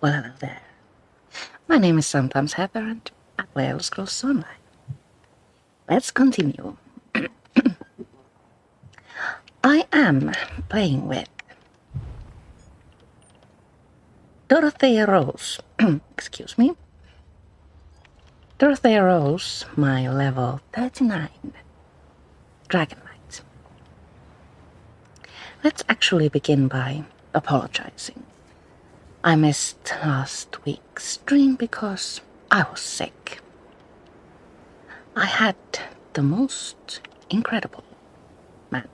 Well, hello there. My name is Sometimes Heather and I play Elder Scrolls Online. Let's continue. I am playing with Dorothéa Rose. Excuse me. Dorothéa Rose, my level 39 Dragonknight. Let's actually begin by apologizing. I missed last week's stream because I was sick. I had the most incredible man.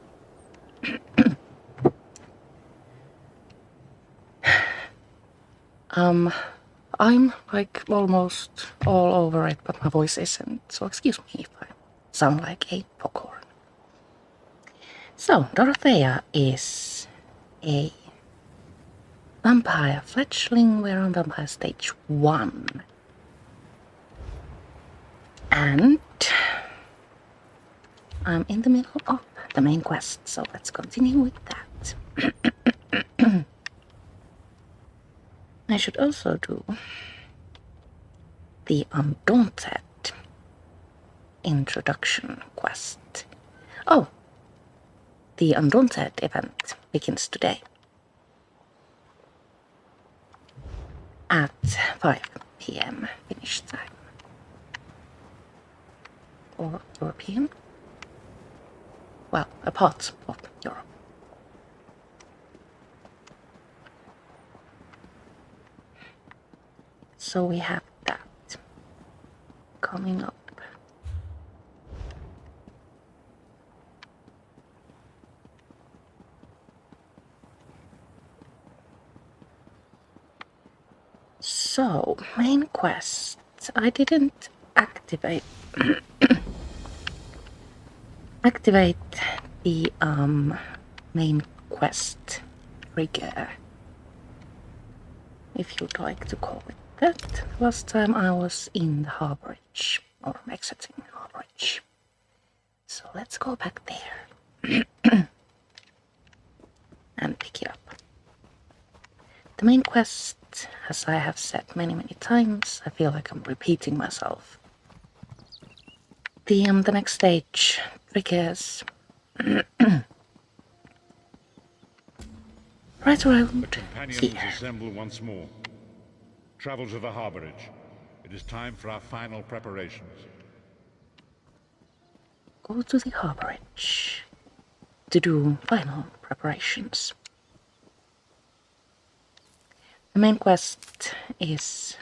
I'm like almost all over it, but my voice isn't, so excuse me if I sound like a popcorn. So, Dorothéa is a vampire fledgling. We're on vampire stage 1. And I'm in the middle of the main quest, so let's continue with that. I should also do the Undaunted introduction quest. Oh, the Undaunted event begins today at 5 p.m. Finnish time. Or European? Well, a part of Europe. So we have that coming up. So, main quest. I didn't activate the main quest trigger, if you'd like to call it that. Last time I was in the harborage, or exiting the harborage. So let's go back there and pick it up. The main quest, as I have said many times, I feel like I'm repeating myself. The next stage triggers right around the companions here. Assemble once more. Travel to the harborage. It is time for our final preparations. Go to the harborage to do final preparations. The main quest is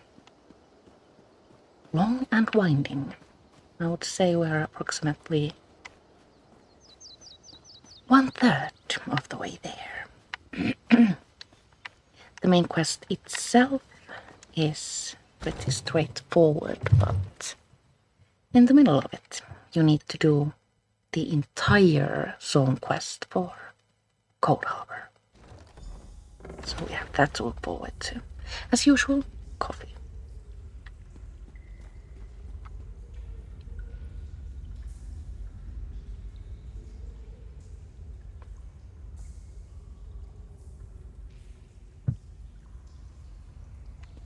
long and winding. I would say we're approximately 1/3 of the way there. The main quest itself is pretty straightforward, but in the middle of it, you need to do the entire zone quest for Coldharbour. So we have that to look forward to. As usual, coffee.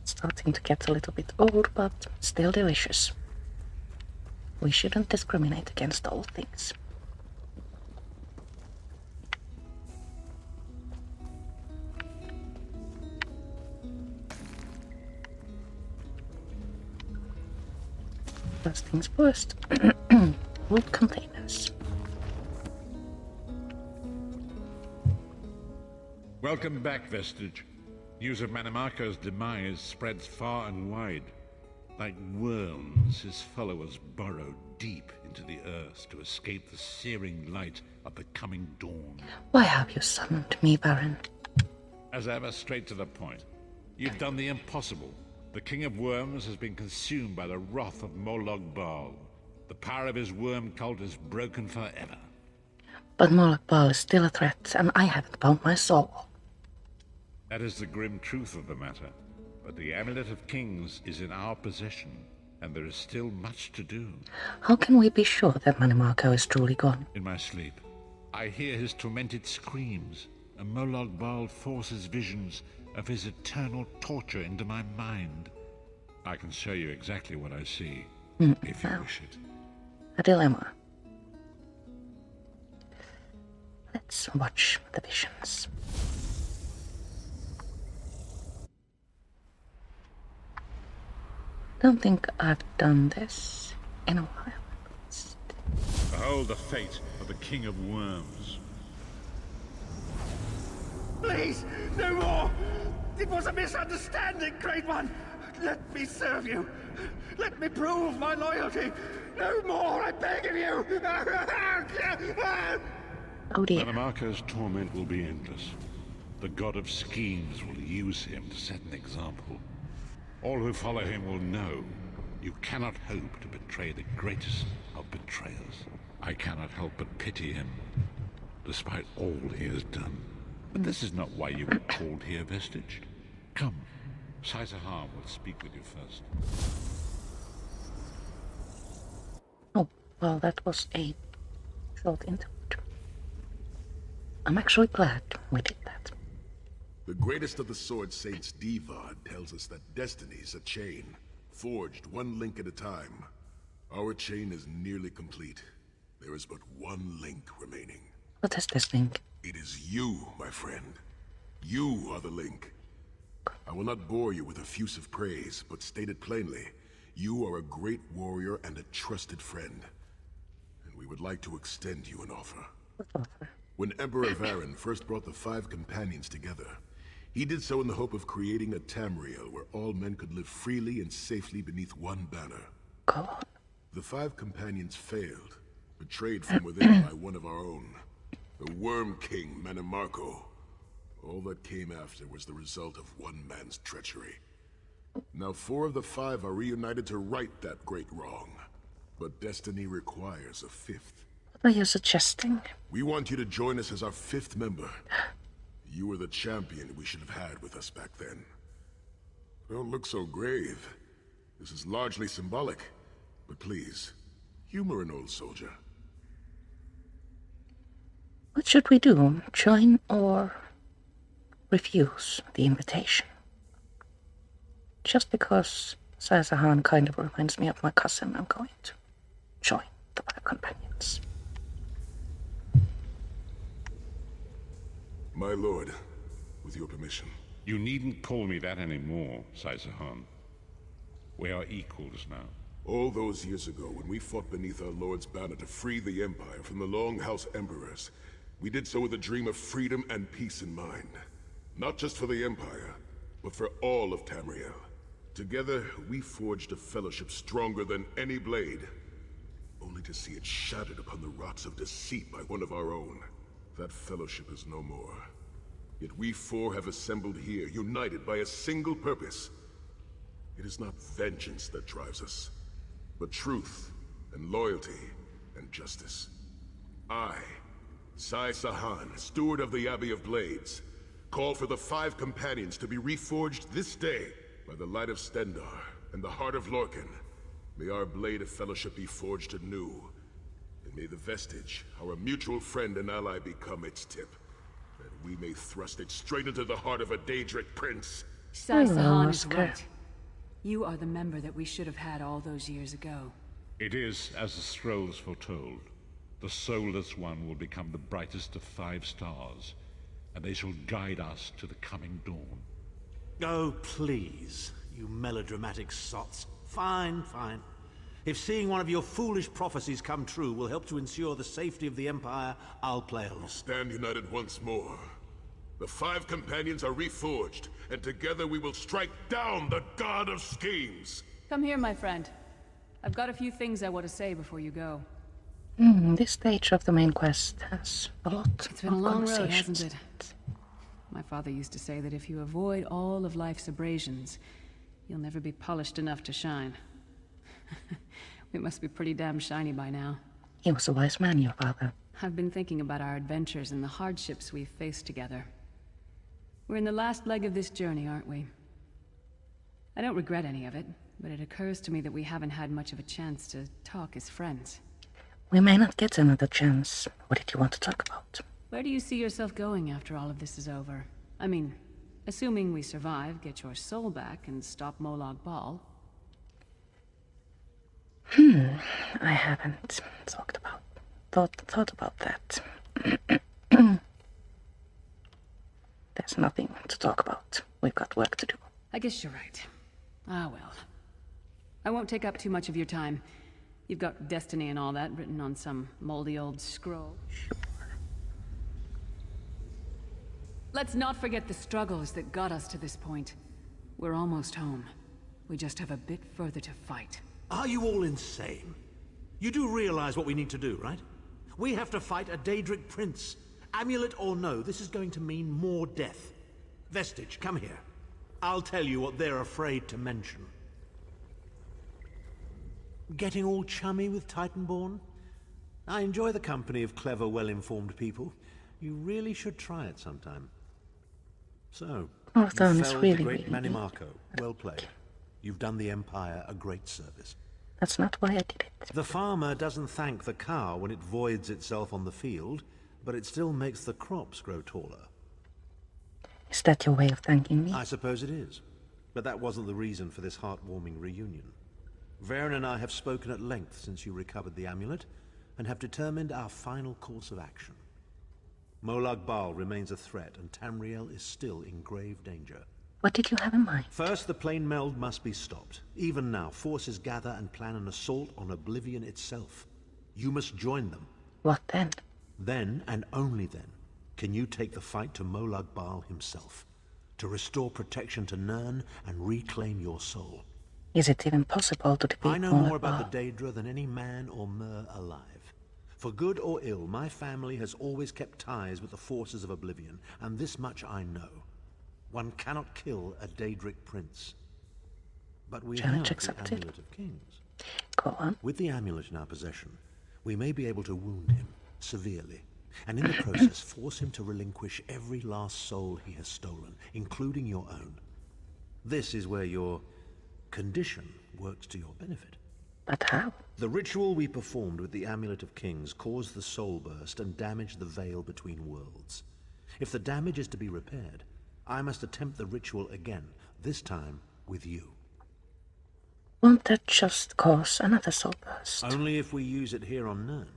Starting to get a little bit old, but still delicious. We shouldn't discriminate against all things. First things first, wood containers. Welcome back, Vestige. News of Manimarco's demise spreads far and wide. Like worms, his followers burrow deep into the earth to escape the searing light of the coming dawn. Why have you summoned me, Baron? As ever, straight to the point. You've done the impossible. The King of Worms has been consumed by the wrath of Molag Bal. The power of his worm cult is broken forever. But Molag Bal is still a threat, and I haven't found my soul. That is the grim truth of the matter. But the Amulet of Kings is in our possession, and there is still much to do. How can we be sure that Manimarco is truly gone? In my sleep, I hear his tormented screams, and Molag Bal forces visions of his eternal torture into my mind. I can show you exactly what I see, if you wish it. A dilemma. Let's watch the visions. Don't think I've done this in a while. Behold the fate of the King of Worms. Please, no more! It was a misunderstanding, Great One! Let me serve you! Let me prove my loyalty! No more, I beg of you! Oh dear. Manimarco's torment will be endless. The god of schemes will use him to set an example. All who follow him will know you cannot hope to betray the greatest of betrayers. I cannot help but pity him, despite all he has done. But this is not why you were called here, Vestige. Come, Saisahan will speak with you first. Oh, well, that was a short interlude. I'm actually glad we did that. The greatest of the Sword Saints, Divad, tells us that destiny's a chain, forged one link at a time. Our chain is nearly complete. There is but one link remaining. What is this link? It is you, my friend. You are the link. I will not bore you with effusive praise, but state it plainly. You are a great warrior and a trusted friend. And we would like to extend you an offer. What offer? When Emperor Varen first brought the 5 companions together, he did so in the hope of creating a Tamriel where all men could live freely and safely beneath one banner. Go on. The 5 companions failed, betrayed from within by one of our own, the Worm King, Manimarco. All that came after was the result of one man's treachery. Now 4 of the 5 are reunited to right that great wrong, but destiny requires a 5th. What are you suggesting? We want you to join us as our 5th member. You were the champion we should have had with us back then. Don't look so grave. This is largely symbolic, but please, humor an old soldier. What should we do? Join or refuse the invitation? Just because Saisahan kind of reminds me of my cousin, I'm going to join the 5 companions. My lord, with your permission. You needn't call me that anymore, Saisahan. We are equals now. All those years ago, when we fought beneath our lord's banner to free the Empire from the Longhouse Emperors, we did so with a dream of freedom and peace in mind. Not just for the Empire, but for all of Tamriel. Together, we forged a fellowship stronger than any blade, only to see it shattered upon the rocks of deceit by one of our own. That fellowship is no more. Yet we 4 have assembled here, united by a single purpose. It is not vengeance that drives us, but truth and loyalty and justice. I, Saisahan, steward of the Abbey of Blades, call for the 5 companions to be reforged this day by the light of Stendarr and the heart of Lorkhan. May our blade of fellowship be forged anew, and may the Vestige, our mutual friend and ally, become its tip, that we may thrust it straight into the heart of a Daedric prince. Saisahan is right. You are the member that we should have had all those years ago. It is as the scrolls foretold. The soulless one will become the brightest of 5 stars, and they shall guide us to the coming dawn. Oh, please, you melodramatic sots. Fine, fine. If seeing one of your foolish prophecies come true will help to ensure the safety of the Empire, I'll play along. Stand united once more. The 5 companions are reforged, and together we will strike down the God of Schemes! Come here, my friend. I've got a few things I want to say before you go. This stage of the main quest has a lot It's been a of long road, conversations. hasn't it? My father used to say that if you avoid all of life's abrasions, you'll never be polished enough to shine. We must be pretty damn shiny by now. He was a wise man, your father. I've been thinking about our adventures and the hardships we've faced together. We're in the last leg of this journey, aren't we? I don't regret any of it, but it occurs to me that we haven't had much of a chance to talk as friends. We may not get another chance. What did you want to talk about? Where do you see yourself going after all of this is over? I mean, Assuming we survive, get your soul back, and stop Molag Bal. I haven't thought about that. There's nothing to talk about. We've got work to do. I guess you're right. Ah, well. I won't take up too much of your time. You've got destiny and all that written on some moldy old scroll. Let's not forget the struggles that got us to this point. We're almost home. We just have a bit further to fight. Are you all insane? You do realize what we need to do, right? We have to fight a Daedric prince. Amulet or no, this is going to mean more death. Vestige, come here. I'll tell you what they're afraid to mention. Getting all chummy with Titanborn? I enjoy the company of clever, well-informed people. You really should try it sometime. So, you Thorn is felled really, the great really Manimarco. Well played. You've done the Empire a great service. That's not why I did it. The farmer doesn't thank the cow when it voids itself on the field, but it still makes the crops grow taller. Is that your way of thanking me? I suppose it is. But that wasn't the reason for this heartwarming reunion. Varen and I have spoken at length since you recovered the amulet, and have determined our final course of action. Molag Bal remains a threat, and Tamriel is still in grave danger. What did you have in mind? First, the plane meld must be stopped. Even now, forces gather and plan an assault on Oblivion itself. You must join them. What then? Then, and only then, can you take the fight to Molag Bal himself, to restore protection to Nirn and reclaim your soul. Is it even possible to defeat I know Molag more about Bal? the Daedra than any man or mer alive. For good or ill, my family has always kept ties with the forces of Oblivion, and this much I know. One cannot kill a Daedric prince. But we Challenge have accepted. the Amulet of Kings. Go on. With the amulet in our possession, we may be able to wound him severely, and in the process force him to relinquish every last soul he has stolen, including your own. This is where your condition works to your benefit. But how? The ritual we performed with the Amulet of Kings caused the soul burst and damaged the veil between worlds. If the damage is to be repaired, I must attempt the ritual again, this time with you. Won't that just cause another soul burst? Only if we use it here on Nirn.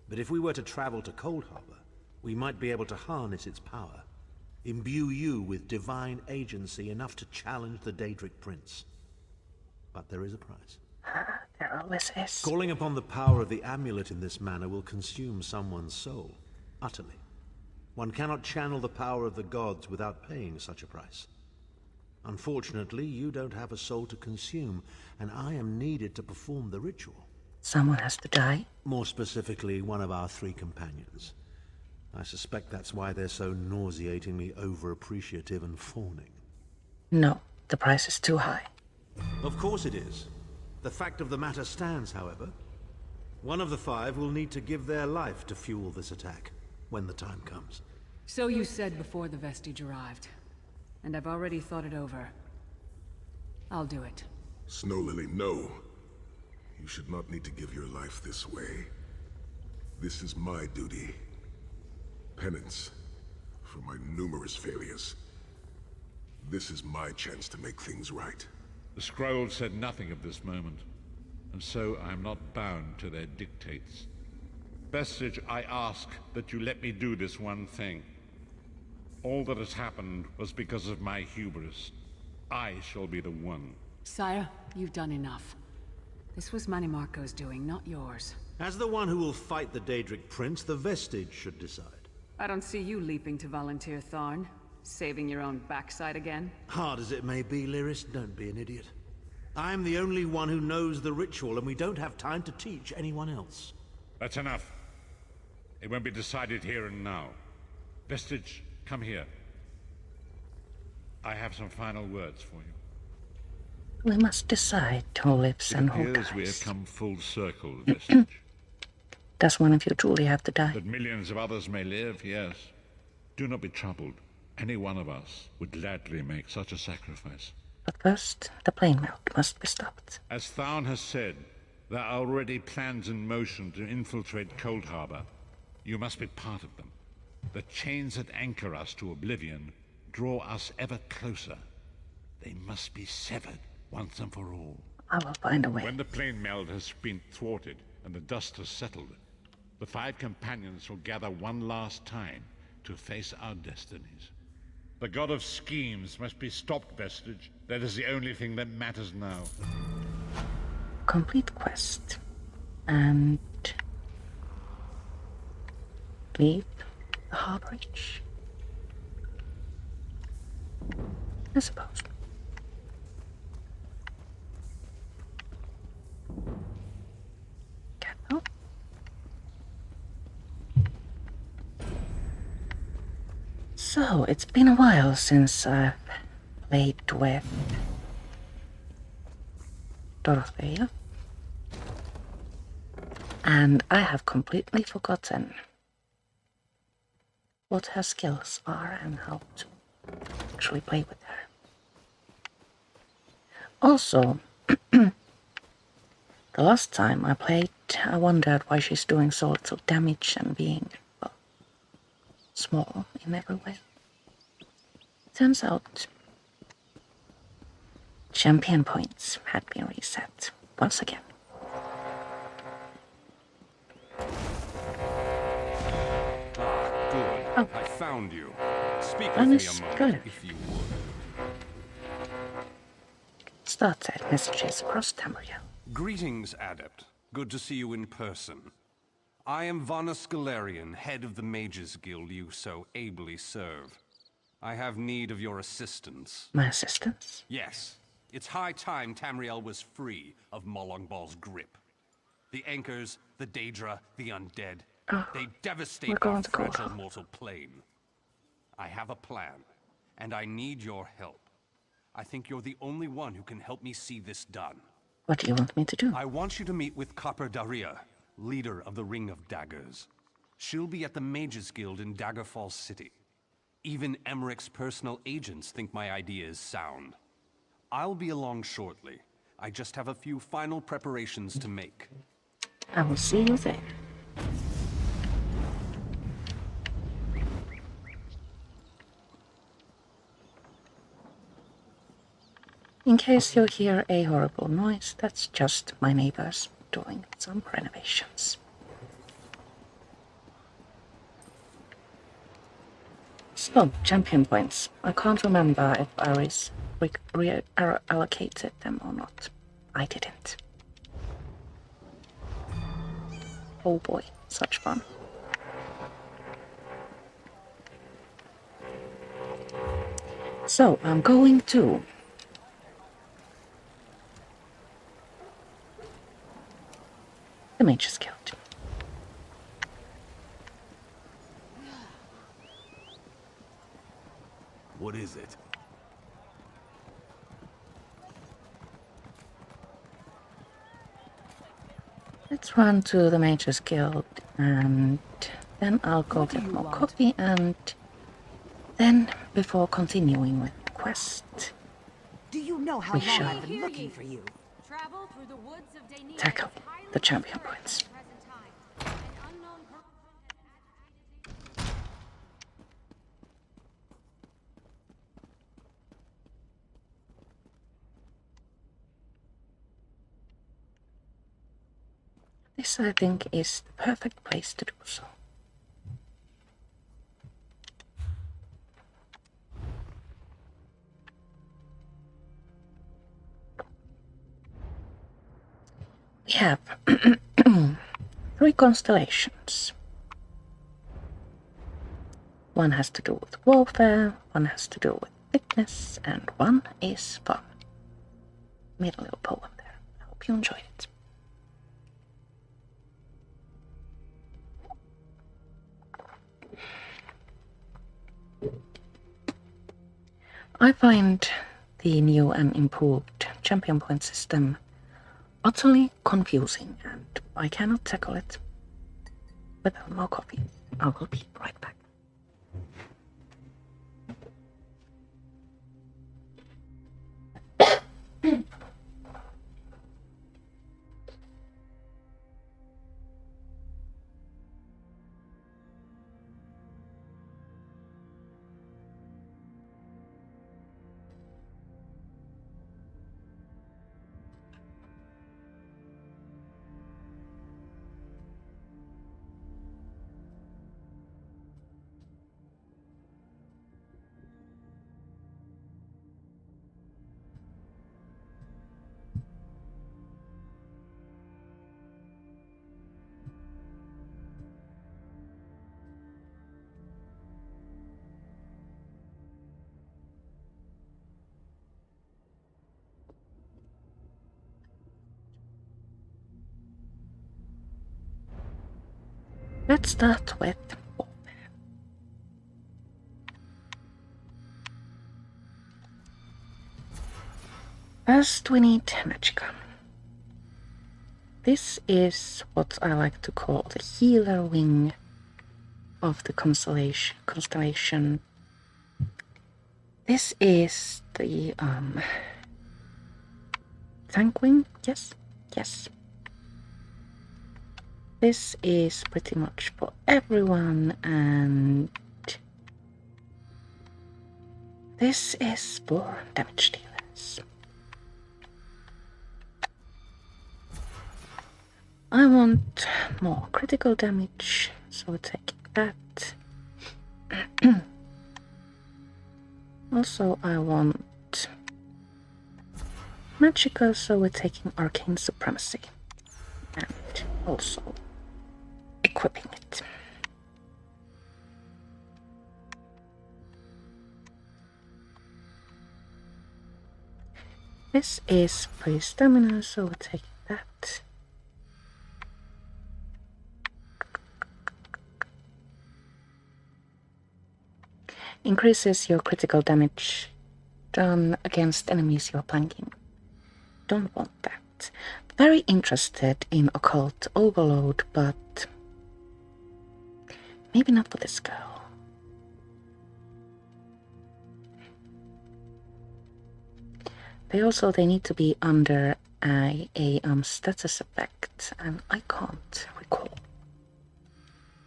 But if we were to travel to Coldharbour, we might be able to harness its power, imbue you with divine agency enough to challenge the Daedric Prince. But there is a price. There always is. Calling upon the power of the amulet in this manner will consume someone's soul, utterly. One cannot channel the power of the gods without paying such a price. Unfortunately, you don't have a soul to consume, and I am needed to perform the ritual. Someone has to die? More specifically, one of our 3 companions. I suspect that's why they're so nauseatingly over-appreciative and fawning. No, the price is too high. Of course it is. The fact of the matter stands, however. One of the 5 will need to give their life to fuel this attack, when the time comes. So you said before the vestige arrived. And I've already thought it over. I'll do it. Snow Lily, no. You should not need to give your life this way. This is my duty. Penance for my numerous failures. This is my chance to make things right. The scroll said nothing of this moment, and so I am not bound to their dictates. Vestige, I ask that you let me do this one thing. All that has happened was because of my hubris. I shall be the one. Sire, you've done enough. This was Manimarco's doing, not yours. As the one who will fight the Daedric Prince, the Vestige should decide. I don't see you leaping to volunteer, Tharn. Saving your own backside again? Hard as it may be, Lyris, don't be an idiot. I'm the only one who knows the ritual, and we don't have time to teach anyone else. That's enough. It won't be decided here and now. Vestige, come here. I have some final words for you. We must decide who lives It and who appears we have dies. come full circle, Vestige. Does one of you truly have to die? That millions of others may live, yes. Do not be troubled. Any one of us would gladly make such a sacrifice. But first, the plane melt must be stopped. As Tharn has said, there are already plans in motion to infiltrate Coldharbour. You must be part of them. The chains that anchor us to Oblivion draw us ever closer. They must be severed once and for all. I will find a way. When the plane meld has been thwarted and the dust has settled, the 5 companions will gather one last time to face our destinies. The god of schemes must be stopped, Vestige. That is the only thing that matters now. Complete quest. And leave the harborage, I suppose. Careful. So, it's been a while since I've played with Dorothéa. And I have completely forgotten what her skills are and how to actually play with her. Also, the last time I played, I wondered why she's doing so little damage and being, well, small in every way. Turns out, champion points had been reset once again. Good. Oh. I found you. Speak That with me is a moment, good. if you would. Started messages across Tamriel. Greetings, Adept. Good to see you in person. I am Vana Scalarian, head of the Mages Guild you so ably serve. I have need of your assistance. My assistance? Yes. It's high time Tamriel was free of Molongbal's grip. The Anchors, the Daedra, the Undead. They devastate we're going our to fragile Coldharbour. mortal plane. I have a plan, and I need your help. I think you're the only one who can help me see this done. What do you want me to do? I want you to meet with Copper Daria, leader of the Ring of Daggers. She'll be at the Mages Guild in Daggerfall City. Even Emmerich's personal agents think my idea is sound. I'll be along shortly. I just have a few final preparations to make. I will see you there. In case you hear a horrible noise, that's just my neighbors doing some renovations. So, champion points. I can't remember if I reallocated them or not. I didn't. Oh boy, such fun. So, I'm going to the Mages Guild. What is it? Let's run to the Mages Guild and then I'll go get more coffee and then, before continuing with the quest, Do you know how We long shall I've been looking for you? Travel through the woods of Daedric tackle is highly the champion dangerous points. at the present time. An unknown corruption has agitated. This, I think, is the perfect place to do so. We have 3 constellations. One has to do with warfare, one has to do with fitness, and one is fun. Made a little poem there. I hope you enjoyed it. I find the new and improved champion point system utterly confusing, and I cannot tackle it without more coffee. I will be right back. Let's start with warfare. First, we need Magicka. This is what I like to call the healer wing of the constellation. This is the tank wing. Yes. This is pretty much for everyone, and this is for damage dealers. I want more critical damage, so we're taking that. Also, I want Magicka, so we're taking Arcane Supremacy. And also equipping it. This is free stamina, so we're taking that. Increases your critical damage done against enemies you're flanking. Don't want that. Very interested in Occult Overload, but maybe not for this girl. They need to be under a status effect, and I can't recall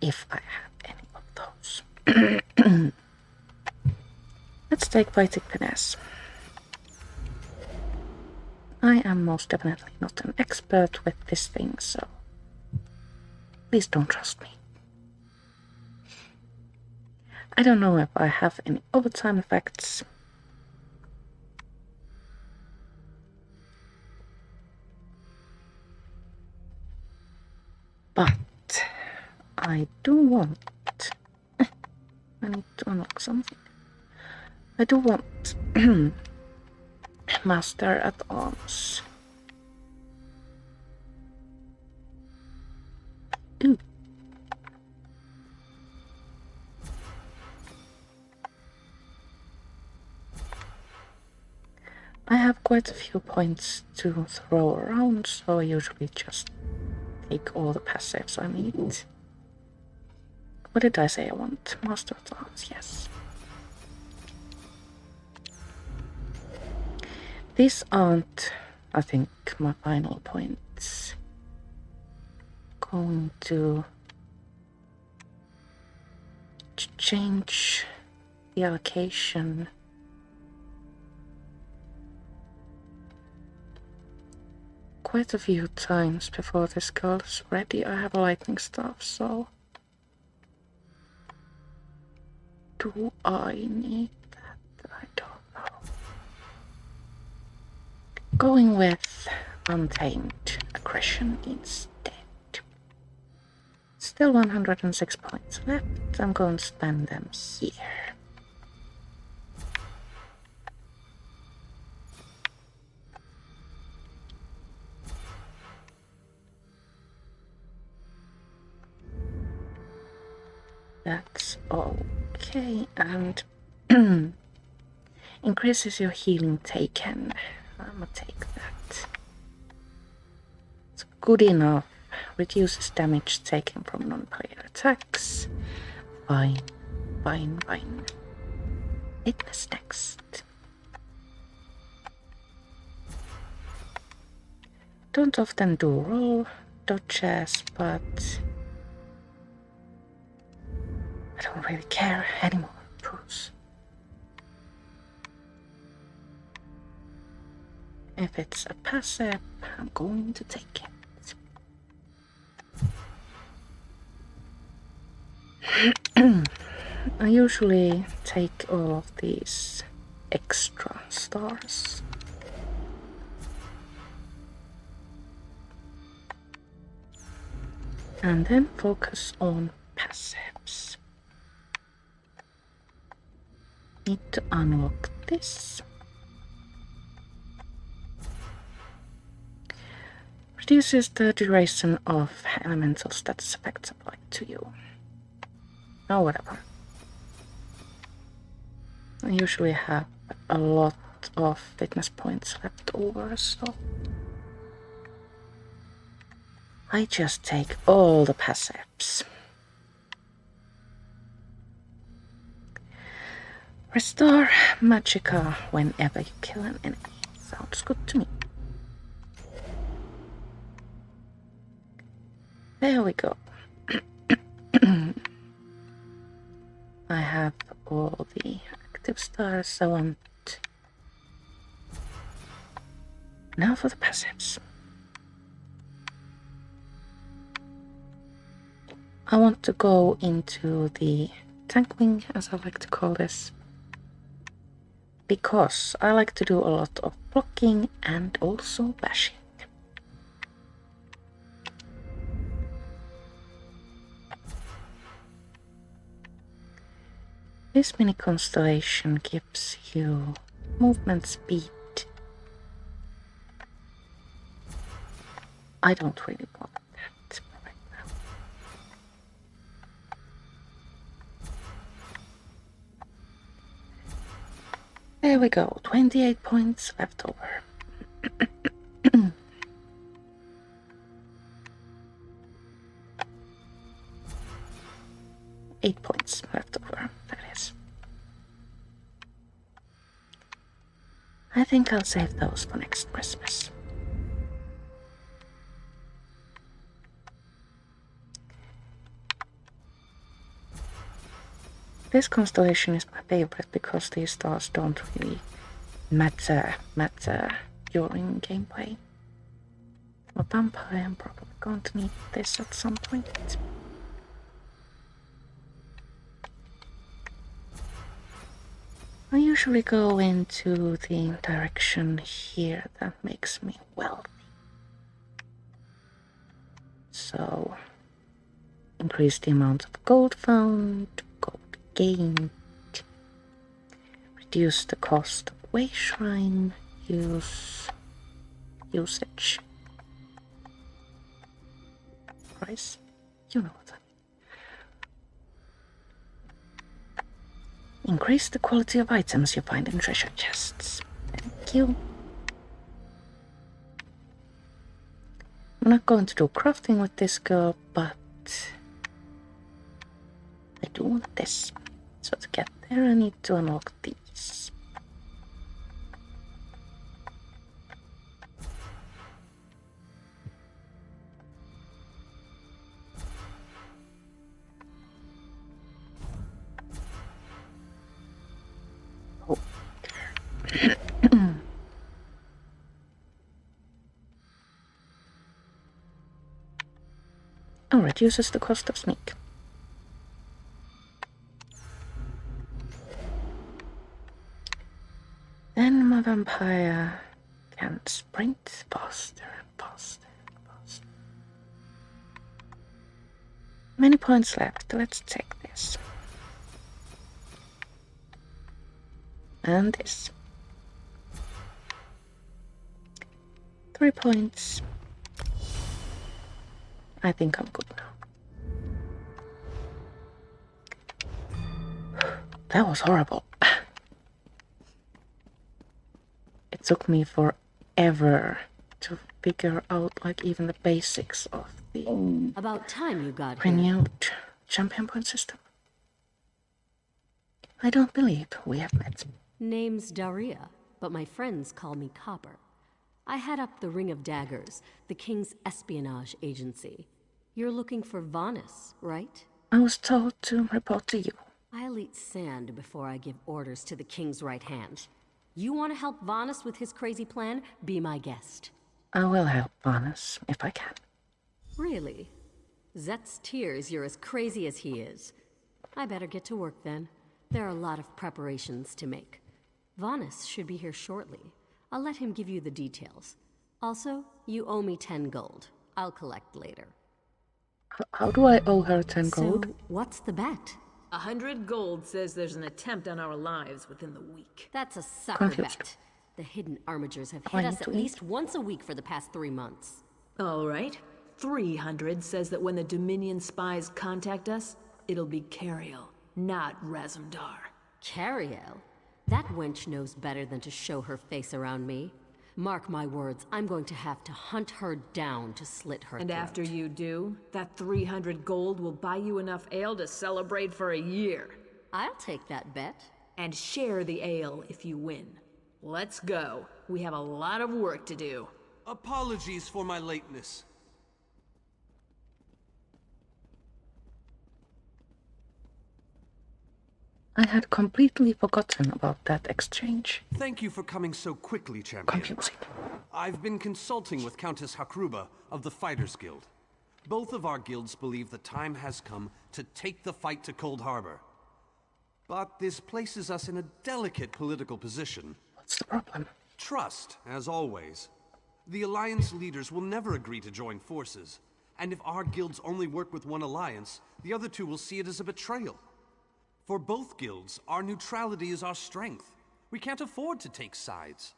if I have any of those. Let's take Fighting Finesse. I am most definitely not an expert with this thing, so please don't trust me. I don't know if I have any overtime effects. But I do want... I need to unlock something. I do want Master at Arms. Ooh. I have quite a few points to throw around, so I usually just take all the passives I need. What did I say I want? Master at Arms, yes. These aren't, I think, my final points. Going to change the allocation. Quite a few times before this girl is ready. I have a lightning staff, so do I need that? I don't know. Going with Untamed Aggression instead. Still 106 points left. I'm going to spend them here. That's okay, and increases your healing taken. I'm gonna take that. It's good enough. Reduces damage taken from non-player attacks. Fine. Witness next. Don't often do roll dodges, but I don't really care anymore, Bruce. If it's a passive, I'm going to take it. I usually take all of these extra stars. And then focus on passives. Need to unlock this. reduces the duration of elemental status effects applied to you. Oh, whatever. I usually have a lot of fitness points left over, so I just take all the passives. Restore Magicka whenever you kill an enemy. Sounds good to me. There we go. I have all the active stars I want. Now for the passives. I want to go into the tank wing, as I like to call this, because I like to do a lot of blocking and also bashing. This mini constellation gives you movement speed. I don't really want that right now. There we go, 28 points left over. 8 points left over, that is. I think I'll save those for next Christmas. This constellation is my favorite because these stars don't really matter during gameplay. A vampire, I'm probably going to need this at some point. I usually go into the direction here that makes me wealthy. So, increase the amount of gold found, gold gained, reduce the cost of way shrine usage. Price, you know what I mean. Increase the quality of items you find in treasure chests. Thank you. I'm not going to do crafting with this girl, but I do want this. So to get there I need to unlock these. Oh. Oh, reduces the cost of sneak. Then my vampire can sprint faster and faster and faster. Many points left. Let's take this. And this. 3 points. I think I'm good now. That was horrible. It took me forever to figure out like even the basics of the About time you got here. renewed champion point system. I don't believe we have met. Name's Daria, but my friends call me Copper. I head up the Ring of Daggers, the King's espionage agency. You're looking for Vanus, right? I was told to report to you. I'll eat sand before I give orders to the King's right hand. You want to help Vanus with his crazy plan? Be my guest. I will help Vanus if I can. Really? Zet's tears you're as crazy as he is. I better get to work then. There are a lot of preparations to make. Vanus should be here shortly. I'll let him give you the details. Also, you owe me 10 gold. I'll collect later. How do I owe her 10 gold? So, what's the bet? 100 gold says there's an attempt on our lives within the week. That's a sucker Confused. bet. The hidden armigers have I hit need us to at eat. least once a week for the past 3 months. All right. 300 says that when the Dominion spies contact us, it'll be Cariel, not Razumdar. Cariel? That wench knows better than to show her face around me. Mark my words, I'm going to have to hunt her down to slit her And throat. after you do, that 300 gold will buy you enough ale to celebrate for a year. I'll take that bet. And share the ale if you win. Let's go. We have a lot of work to do. Apologies for my lateness. I had completely forgotten about that exchange. Thank you for coming so quickly, champion. Confusing. I've been consulting with Countess Hakruba of the Fighters Guild. Both of our guilds believe the time has come to take the fight to Coldharbour. But this places us in a delicate political position. What's the problem? Trust, as always. The Alliance leaders will never agree to join forces. And if our guilds only work with one alliance, the other two will see it as a betrayal. For both guilds, our neutrality is our strength. We can't afford to take sides.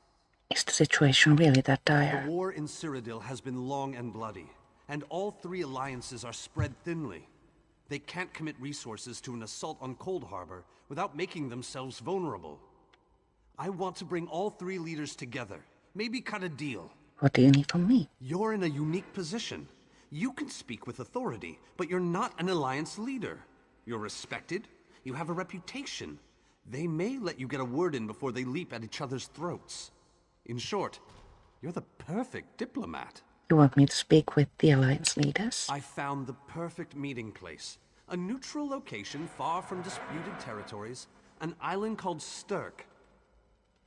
Is the situation really that dire? The war in Cyrodiil has been long and bloody, and all three alliances are spread thinly. They can't commit resources to an assault on Coldharbour without making themselves vulnerable. I want to bring all three leaders together, maybe cut a deal. What do you need from me? You're in a unique position. You can speak with authority, but you're not an alliance leader. You're respected, you have a reputation. They may let you get a word in before they leap at each other's throats. In short, you're the perfect diplomat. You want me to speak with the Alliance leaders? I found the perfect meeting place. A neutral location far from disputed territories, an island called Stirk.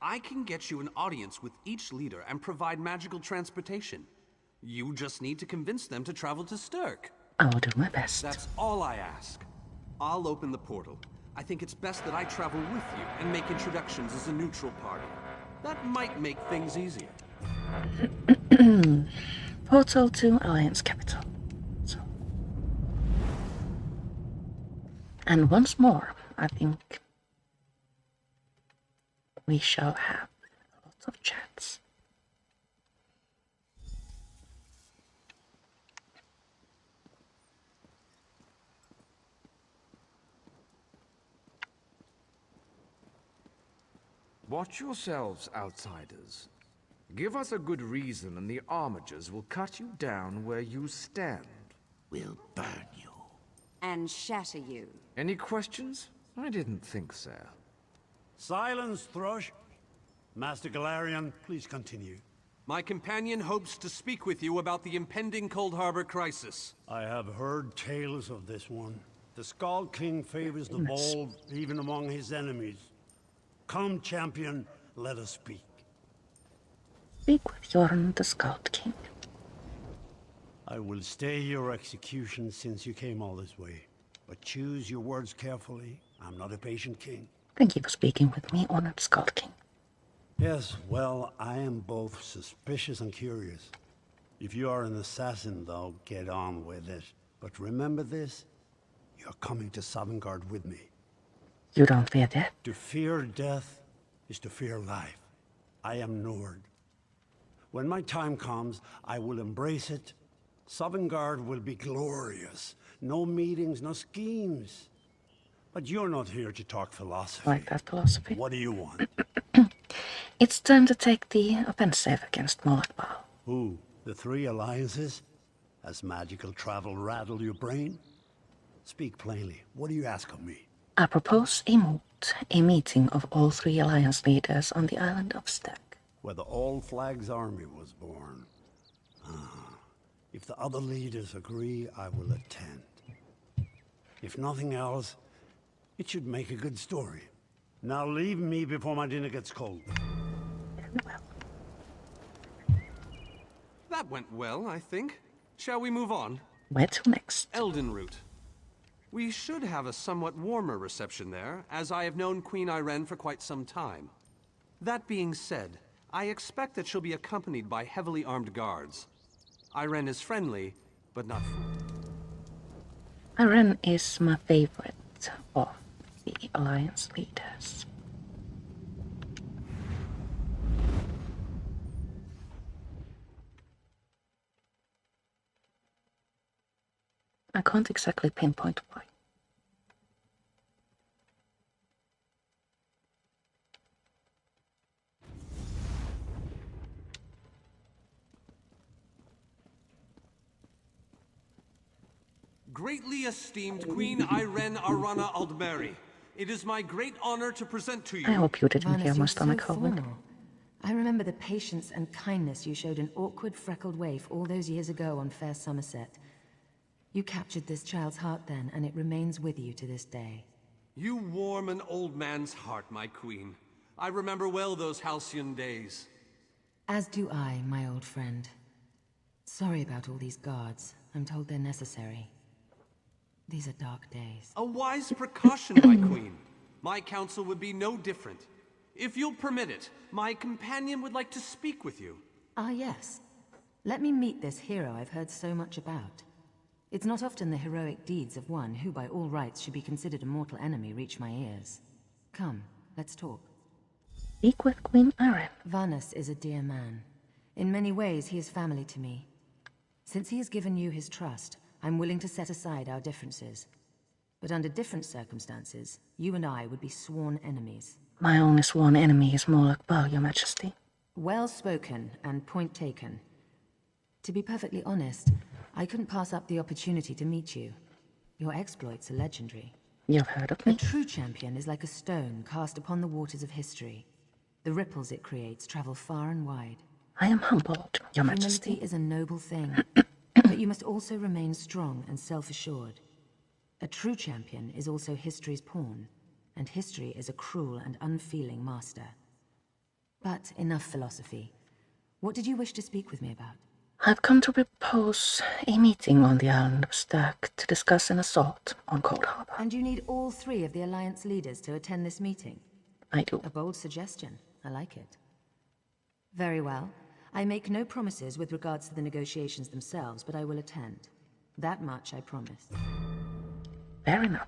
I can get you an audience with each leader and provide magical transportation. You just need to convince them to travel to Stirk. I will do my best. That's all I ask. I'll open the portal. I think it's best that I travel with you and make introductions as a neutral party. That might make things easier. Portal to Alliance capital. So. And once more, I think we shall have lots of chats. Watch yourselves, outsiders. Give us a good reason and the Armigers will cut you down where you stand. We'll burn you. And shatter you. Any questions? I didn't think so. Silence, Thrush. Master Galarian, please continue. My companion hopes to speak with you about the impending Coldharbour crisis. I have heard tales of this one. The Skald King favors the bold, even among his enemies. Come, champion, let us speak. Speak with Jorn the Skald King. I will stay your execution since you came all this way. But choose your words carefully. I'm not a patient king. Thank you for speaking with me, Honored Skald King. Yes, well, I am both suspicious and curious. If you are an assassin, though, get on with it. But remember this, you're coming to Sovngarde with me. You don't fear death? To fear death is to fear life. I am Nord. When my time comes, I will embrace it. Sovngarde will be glorious. No meetings, no schemes. But you're not here to talk philosophy. Like that philosophy? What do you want? It's time to take the offensive against Molotbal. Who? The three alliances? Has magical travel rattled your brain? Speak plainly. What do you ask of me? I propose a meeting of all three Alliance leaders on the island of Stirk. Where the All Flags army was born. If the other leaders agree, I will attend. If nothing else, it should make a good story. Now leave me before my dinner gets cold. Very well. That went well, I think. Shall we move on? Where to next? Eldenroot. We should have a somewhat warmer reception there, as I have known Queen Irene for quite some time. That being said, I expect that she'll be accompanied by heavily armed guards. Irene is friendly, but not fooled. Irene is my favorite of the Alliance leaders. I can't exactly pinpoint why. Greatly esteemed Queen Irene Arana Aldmeri, it is my great honor to present to you... I hope you didn't hear my stomach howling. I remember the patience and kindness you showed an awkward, freckled waif all those years ago on fair Somerset. You captured this child's heart then, and it remains with you to this day. You warm an old man's heart, my queen. I remember well those halcyon days. As do I, my old friend. Sorry about all these guards. I'm told they're necessary. These are dark days. A wise precaution, my queen. My counsel would be no different. If you'll permit it, my companion would like to speak with you. Ah, yes. Let me meet this hero I've heard so much about. It's not often the heroic deeds of one who by all rights should be considered a mortal enemy reach my ears. Come, let's talk. Speak with Queen Irene. Vanus is a dear man. In many ways, he is family to me. Since he has given you his trust, I'm willing to set aside our differences. But under different circumstances, you and I would be sworn enemies. My only sworn enemy is Morlock Bow, Your Majesty. Well spoken, and point taken. To be perfectly honest, I couldn't pass up the opportunity to meet you. Your exploits are legendary. You've heard of me? A true champion is like a stone cast upon the waters of history. The ripples it creates travel far and wide. I am humbled, Your Majesty. Humility is a noble thing, but you must also remain strong and self-assured. A true champion is also history's pawn, and history is a cruel and unfeeling master. But enough philosophy. What did you wish to speak with me about? I've come to propose a meeting on the island of Stack to discuss an assault on Coldharbour. And you need all 3 of the Alliance leaders to attend this meeting? I do. A bold suggestion. I like it. Very well. I make no promises with regards to the negotiations themselves, but I will attend. That much I promise. Fair enough.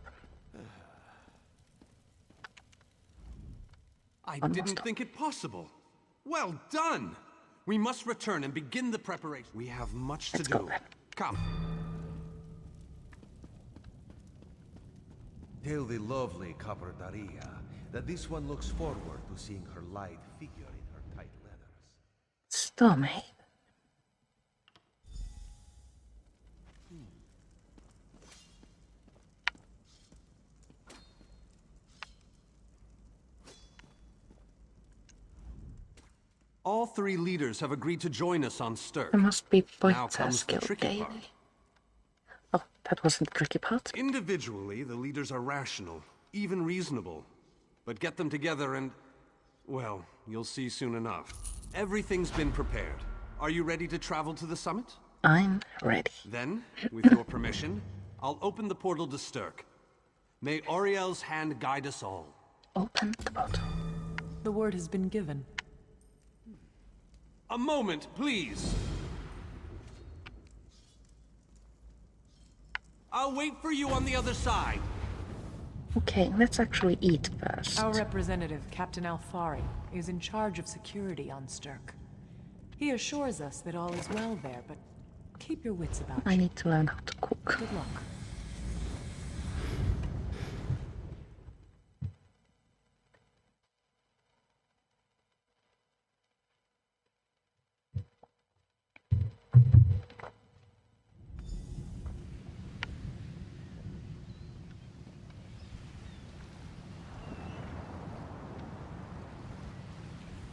I didn't think it possible. Well done! We must return and begin the preparation. We have much to do. Come. Tell the lovely Copper Daria that this one looks forward to seeing her lithe figure in her tight leathers. Stormhaven. All 3 leaders have agreed to join us on Stirk. There must be Now points comes the skill tricky daily. part. Oh, that wasn't the tricky part. Individually, the leaders are rational, even reasonable. But get them together and... well, you'll see soon enough. Everything's been prepared. Are you ready to travel to the summit? I'm ready. Then, with your permission, I'll open the portal to Stirk. May Auriel's hand guide us all. Open the portal. The word has been given. A moment, please. I'll wait for you on the other side. Okay, let's actually eat first. Our representative, Captain Alfari, is in charge of security on Stirk. He assures us that all is well there, but keep your wits about you. I need to learn how to cook. Good luck.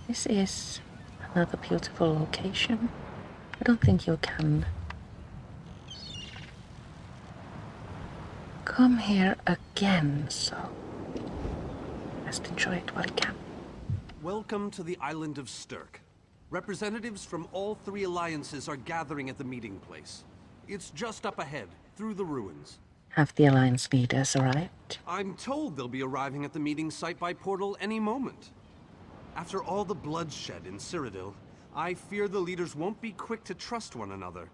This is another beautiful location. I don't think you can come here again, so just enjoy it while you can. Welcome to the island of Stirk. Representatives from all 3 alliances are gathering at the meeting place. It's just up ahead, through the ruins. Have the Alliance leaders arrived? I'm told they'll be arriving at the meeting site by portal any moment. After all the bloodshed in Cyrodiil, I fear the leaders won't be quick to trust one another.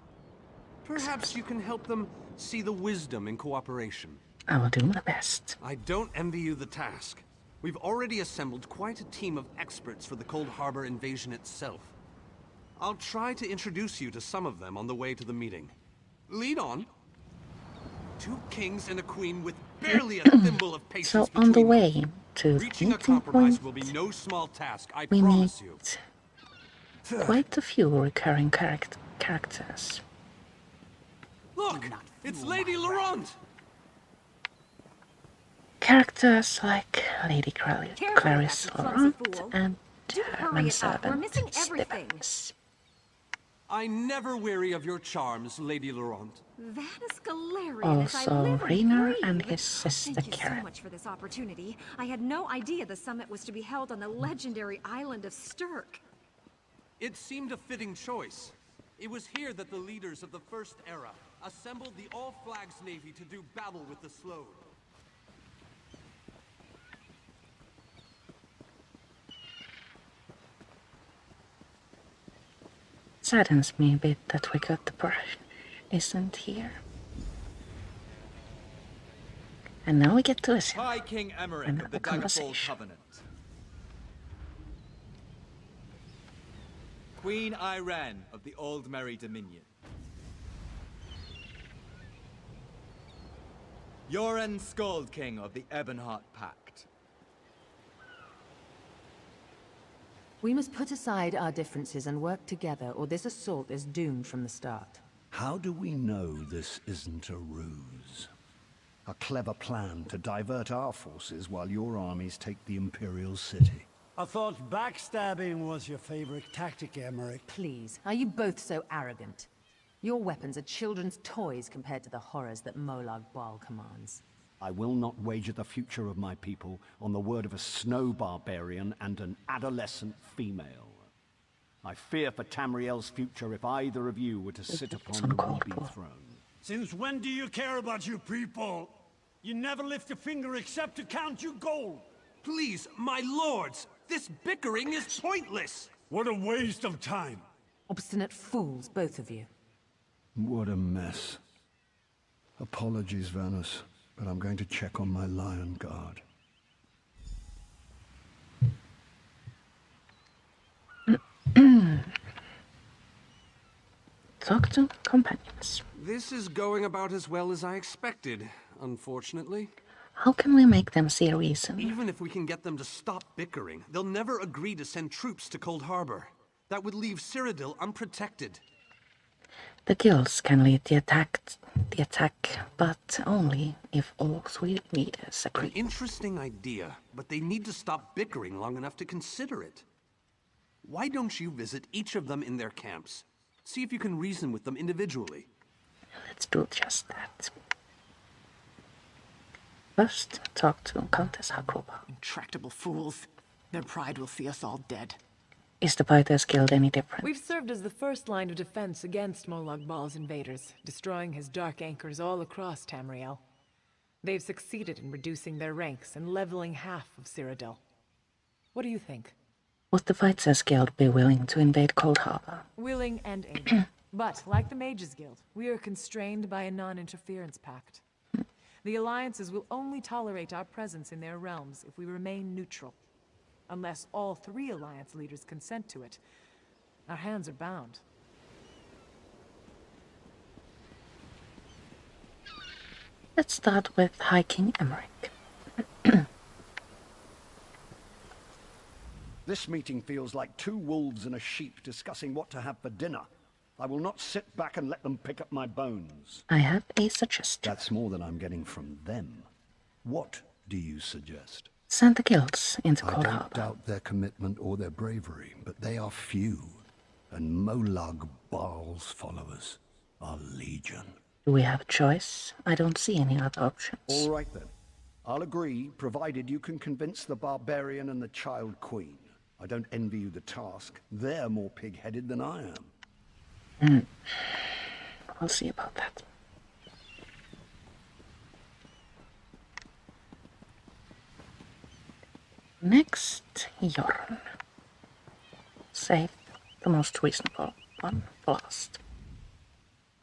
Perhaps you can help them see the wisdom in cooperation. I will do my best. I don't envy you the task. We've already assembled quite a team of experts for the Coldharbour invasion itself. I'll try to introduce you to some of them on the way to the meeting. Lead on. 2 kings and a queen with barely a thimble of patience So between on the them. way to the Reaching a meeting compromise point, will be no small task, I we promise you. meet quite a few recurring characters. Look! It's Lady Laurent! Characters like Lady Careful, Clarice you clumsy Laurent fool. and Do her hurry it up. We're manservant missing everything. Stephens. I never weary of your charms, Lady Laurent. That is Galarian as I Also, live and Rainer breathe. and his sister Thank you Karen. so much for this opportunity. I had no idea the summit was to be held on the legendary island of Stirk. It seemed a fitting choice. It was here that the leaders of the First Era assembled the All-Flags Navy to do battle with the Slode. Saddens me a bit that we got the brush isn't here. And now we get to listen. High King Emmerich of the Daggerfall conversation. Covenant. Queen Irene of the Old Merry Dominion. Yoren Skald King of the Ebonheart Pact. We must put aside our differences and work together, or this assault is doomed from the start. How do we know this isn't a ruse? A clever plan to divert our forces while your armies take the Imperial city. I thought backstabbing was your favorite tactic, Emmerich. Please, are you both so arrogant? Your weapons are children's toys compared to the horrors that Molag Bal commands. I will not wager the future of my people on the word of a snow barbarian and an adolescent female. I fear for Tamriel's future if either of you were to sit upon the Ruby throne. Since when do you care about your people? You never lift a finger except to count your gold. Please, my lords, this bickering is pointless. What a waste of time. Obstinate fools, both of you. What a mess. Apologies, Vanus, but I'm going to check on my lion guard. Talk to companions. This is going about as well as I expected, unfortunately. How can we make them see a reason? Even if we can get them to stop bickering, they'll never agree to send troops to Coldharbour. That would leave Cyrodiil unprotected. The guilds can lead the attack, but only if all 3 leaders agree. An interesting idea, but they need to stop bickering long enough to consider it. Why don't you visit each of them in their camps? See if you can reason with them individually. Let's do just that. First, talk to Countess Hakoba. Intractable fools. Their pride will see us all dead. Is the Fighters Guild any different? We've served as the first line of defense against Molag Bal's invaders, destroying his dark anchors all across Tamriel. They've succeeded in reducing their ranks and leveling half of Cyrodiil. What do you think? Would the Fighters Guild be willing to invade Coldharbour? Willing and able. But, like the Mages Guild, we are constrained by a non-interference pact. The alliances will only tolerate our presence in their realms if we remain neutral. Unless all 3 alliance leaders consent to it, our hands are bound. Let's start with High King Emmerich. This meeting feels like 2 wolves and a sheep discussing what to have for dinner. I will not sit back and let them pick up my bones. I have a suggestion. That's more than I'm getting from them. What do you suggest? Send the guilds into I Coldharbour. don't doubt their commitment or their bravery, but they are few, and Molag Bal's followers are legion. Do we have a choice? I don't see any other options. All right then. I'll agree, provided you can convince the barbarian and the child queen. I don't envy you the task. They're more pig-headed than I am. We'll see about that. Next, Jorn. Save the most reasonable one for last.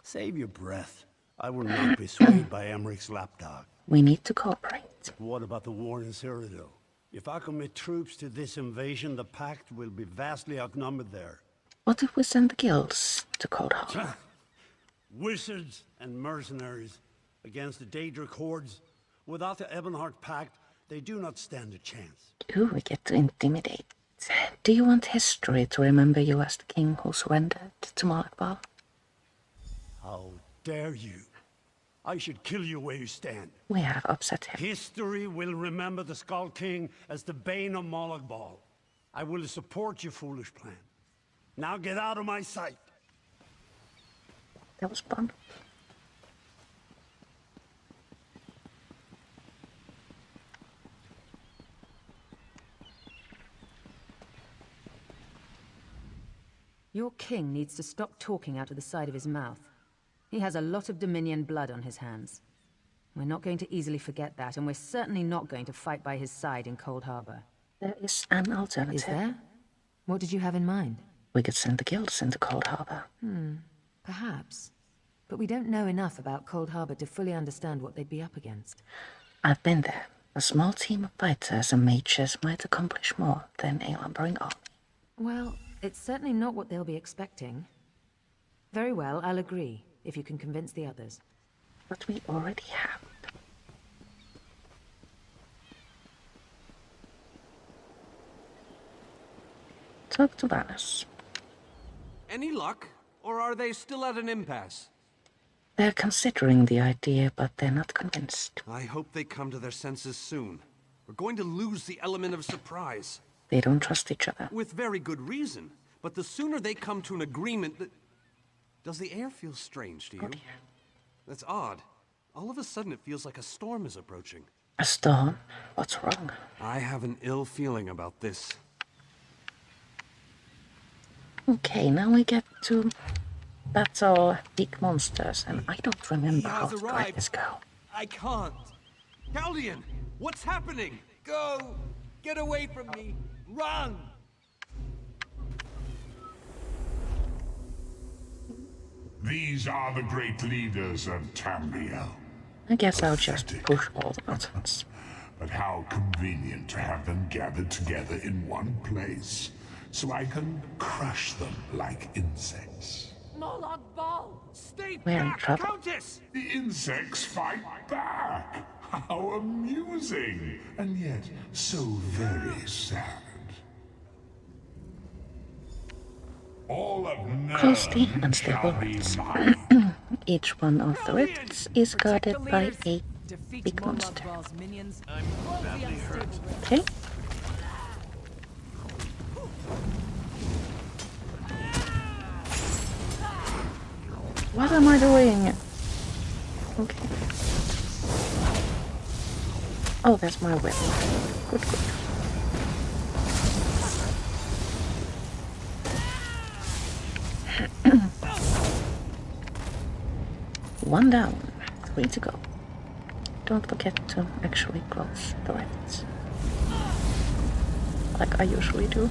Save your breath. I will not be swayed by Emmerich's lapdog. We need to cooperate. What about the war in Cyrodiil? If I commit troops to this invasion, the Pact will be vastly outnumbered there. What if we send the guilds to Coldharbour? Wizards and mercenaries. Against the Daedric hordes, without the Ebonheart Pact, they do not stand a chance. Ooh, we get to intimidate. Do you want history to remember you as the king who surrendered to Malakbal? How dare you? I should kill you where you stand. We have upset him. History will remember the Skull King as the bane of Malakbal. I will support your foolish plan. Now get out of my sight. That was fun. Your king needs to stop talking out of the side of his mouth. He has a lot of Dominion blood on his hands. We're not going to easily forget that, and we're certainly not going to fight by his side in Coldharbour. There is an alternative. Is there? What did you have in mind? We could send the guilds into Coldharbour. Perhaps. But we don't know enough about Coldharbour to fully understand what they'd be up against. I've been there. A small team of fighters and mages might accomplish more than a lumbering army. Well, it's certainly not what they'll be expecting. Very well, I'll agree, if you can convince the others. But we already have. Talk to Vanus. Any luck? Or are they still at an impasse? They're considering the idea, but they're not convinced. I hope they come to their senses soon. We're going to lose the element of surprise. They don't trust each other. With very good reason. But the sooner they come to an agreement that... Does the air feel strange to you? Oh dear. That's odd. All of a sudden it feels like a storm is approaching. A storm? What's wrong? I have an ill feeling about this. Okay, now we get to battle big monsters, and I don't remember how to let this go. I can't. Galdian, what's happening? Go! Get away from me! Run! These are the great leaders of Tamriel. I guess I'll just push all the buttons. But how convenient to have them gathered together in one place, so I can crush them like insects. Malakbal! Stay We're in back, trouble. Countess! The insects fight back! How amusing! And yet, so very sad. All of Close the Nern unstable shall be rifts. mine. Each one of the rifts is guarded by a Defeat big monster. Malakbal's minions. Badly hurt. Okay. What am I doing? Okay. Oh, that's my whip. Good, good. One down, 3 to go. Don't forget to actually close the rifts, like I usually do.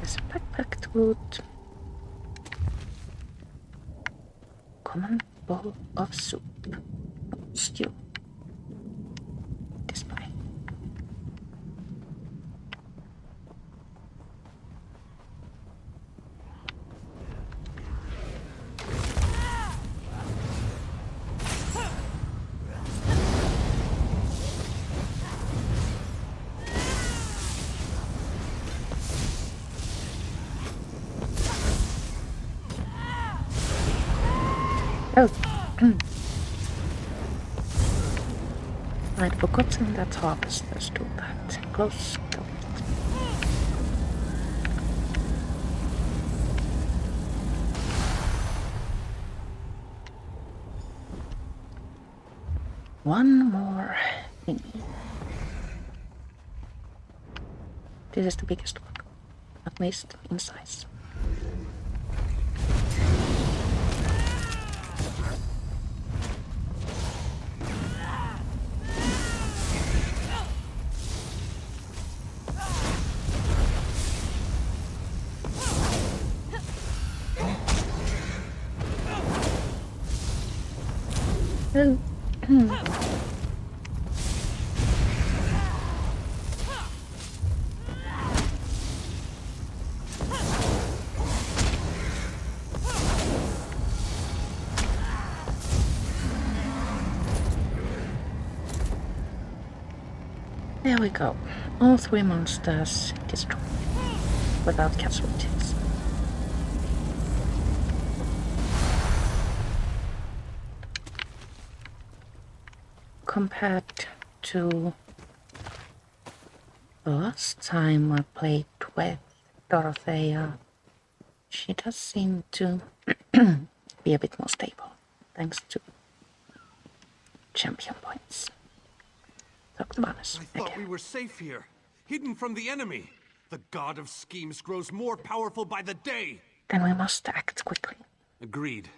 There's backpacked wood. Common bowl of soup. Stew. Display. Oh, I'd forgotten that harvesters do that. Close to it. One more thingy. This is the biggest one, at least in size. Oh. there we go. All 3 monsters destroyed without casualties. Compared to the last time I played with Dorothéa, she does seem to be a bit more stable, thanks to champion points. Dr. Manus, I thought we were safe here, hidden from the enemy. The god of schemes grows more powerful by the day. Then we must act quickly. Agreed.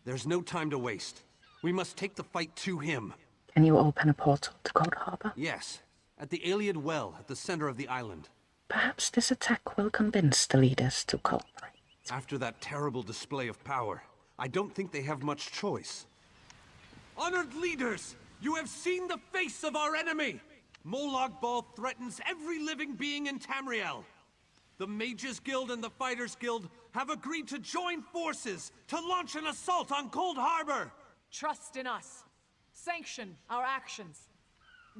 There's no time to waste. We must take the fight to him. Can you open a portal to Coldharbour? Yes, at the Iliad Well at the center of the island. Perhaps this attack will convince the leaders to cooperate. After that terrible display of power, I don't think they have much choice. Honored leaders, you have seen the face of our enemy! Molag Bal threatens every living being in Tamriel. The Mages Guild and the Fighters Guild have agreed to join forces to launch an assault on Coldharbour! Trust in us. Sanction our actions.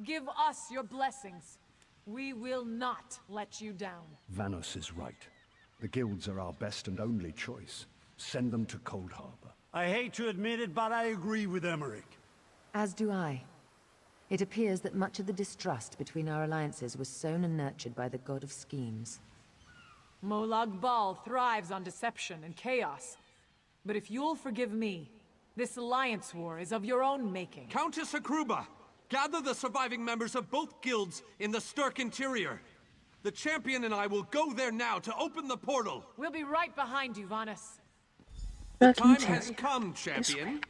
Give us your blessings. We will not let you down. Vanos is right. The guilds are our best and only choice. Send them to Coldharbour. I hate to admit it, but I agree with Emmerich. As do I. It appears that much of the distrust between our alliances was sown and nurtured by the god of schemes. Molag Bal thrives on deception and chaos. But if you'll forgive me, this alliance war is of your own making. Countess Akruba, gather the surviving members of both guilds in the Sturk interior. The champion and I will go there now to open the portal. We'll be right behind you, Vanus. The time has come, champion.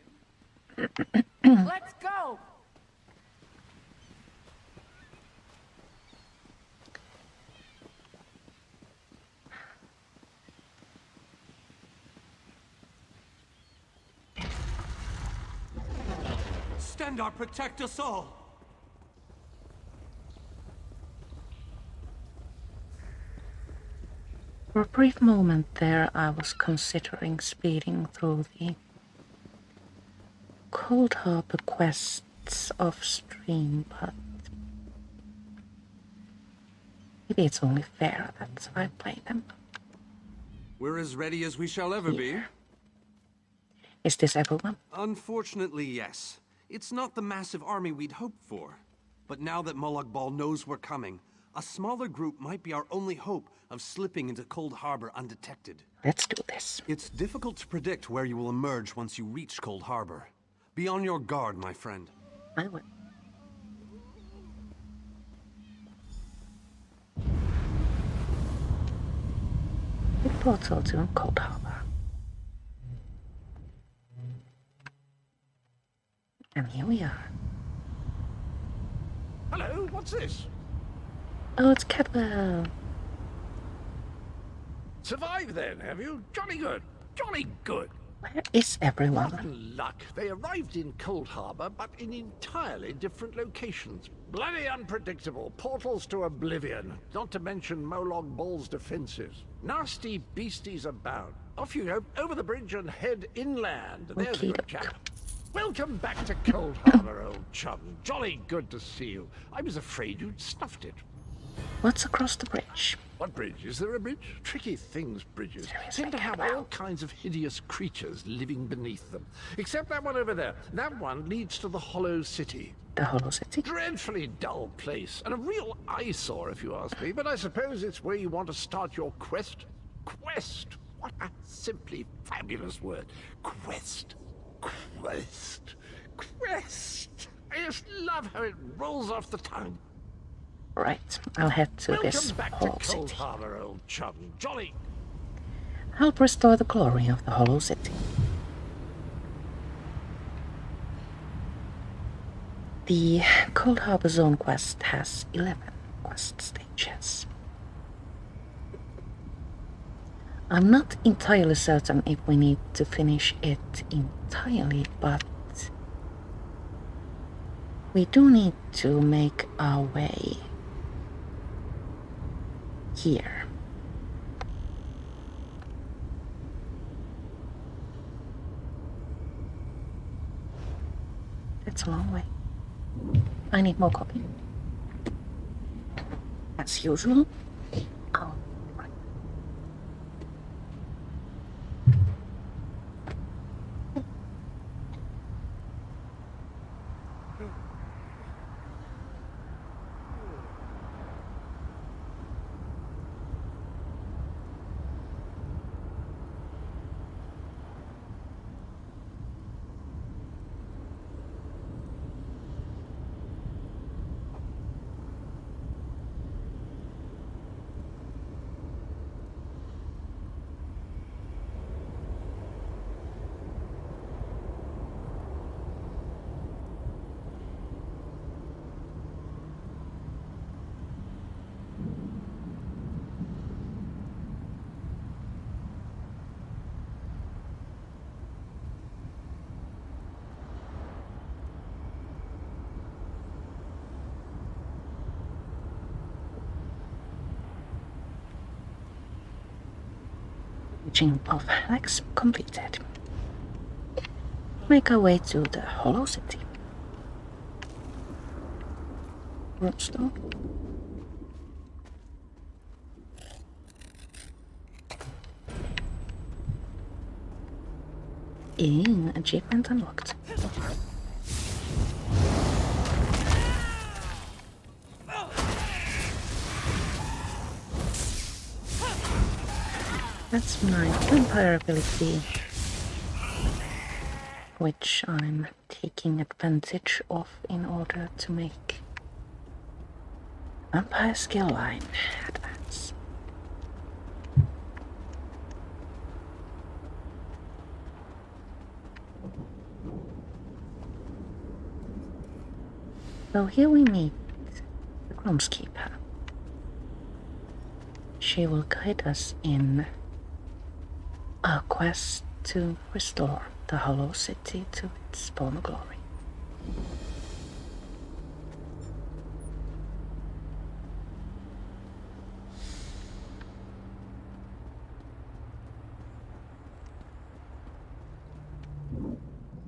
Let's go! Stendarr, protect us all! For a brief moment there, I was considering speeding through the Coldharbour quests off stream, but maybe it's only fair that I play them. We're as ready as we shall ever be. Is this everyone? Unfortunately, yes. It's not the massive army we'd hoped for. But now that Molag Bal knows we're coming, a smaller group might be our only hope of slipping into Coldharbour undetected. Let's do this. It's difficult to predict where you will emerge once you reach Coldharbour. Be on your guard, my friend. I will. The portal to Coldharbour. And here we are. Hello, what's this? Oh, it's Cadwell. Survived then, have you? Jolly good. Jolly good. Where is everyone? Rotten luck. They arrived in Coldharbour, but in entirely different locations. Bloody unpredictable. Portals to oblivion. Not to mention Molag Bal's defenses. Nasty beasties abound. Off you go, over the bridge and head inland. There's a good chap. Welcome back to Coldharbour, old chum. Jolly good to see you. I was afraid you'd snuffed it. What's across the bridge? What bridge? Is there a bridge? Tricky things, bridges. Seem to have all kinds of hideous creatures living beneath them. Except that one over there. That one leads to the Hollow City. The Hollow City? Dreadfully dull place. And a real eyesore, if you ask me. But I suppose it's where you want to start your quest. Quest! What a simply fabulous word. Quest. Quest. Quest. I just love how it rolls off the tongue. Right, I'll head to this Welcome back Hollow to City. Coldharbour, old chum. Jolly. Help restore the glory of the Hollow City. The Coldharbour Zone quest has 11 quest stages. I'm not entirely certain if we need to finish it entirely, but we do need to make our way here. That's a long way. I need more copy. as usual. Oh, right. Reaching of Alex completed. Make our way to the Hollow City. Roadstone. Achievement unlocked. That's my vampire ability, which I'm taking advantage of in order to make vampire skill line advance. So here we meet the groundskeeper. She will guide us in our quest to restore the Hollow City to its former glory.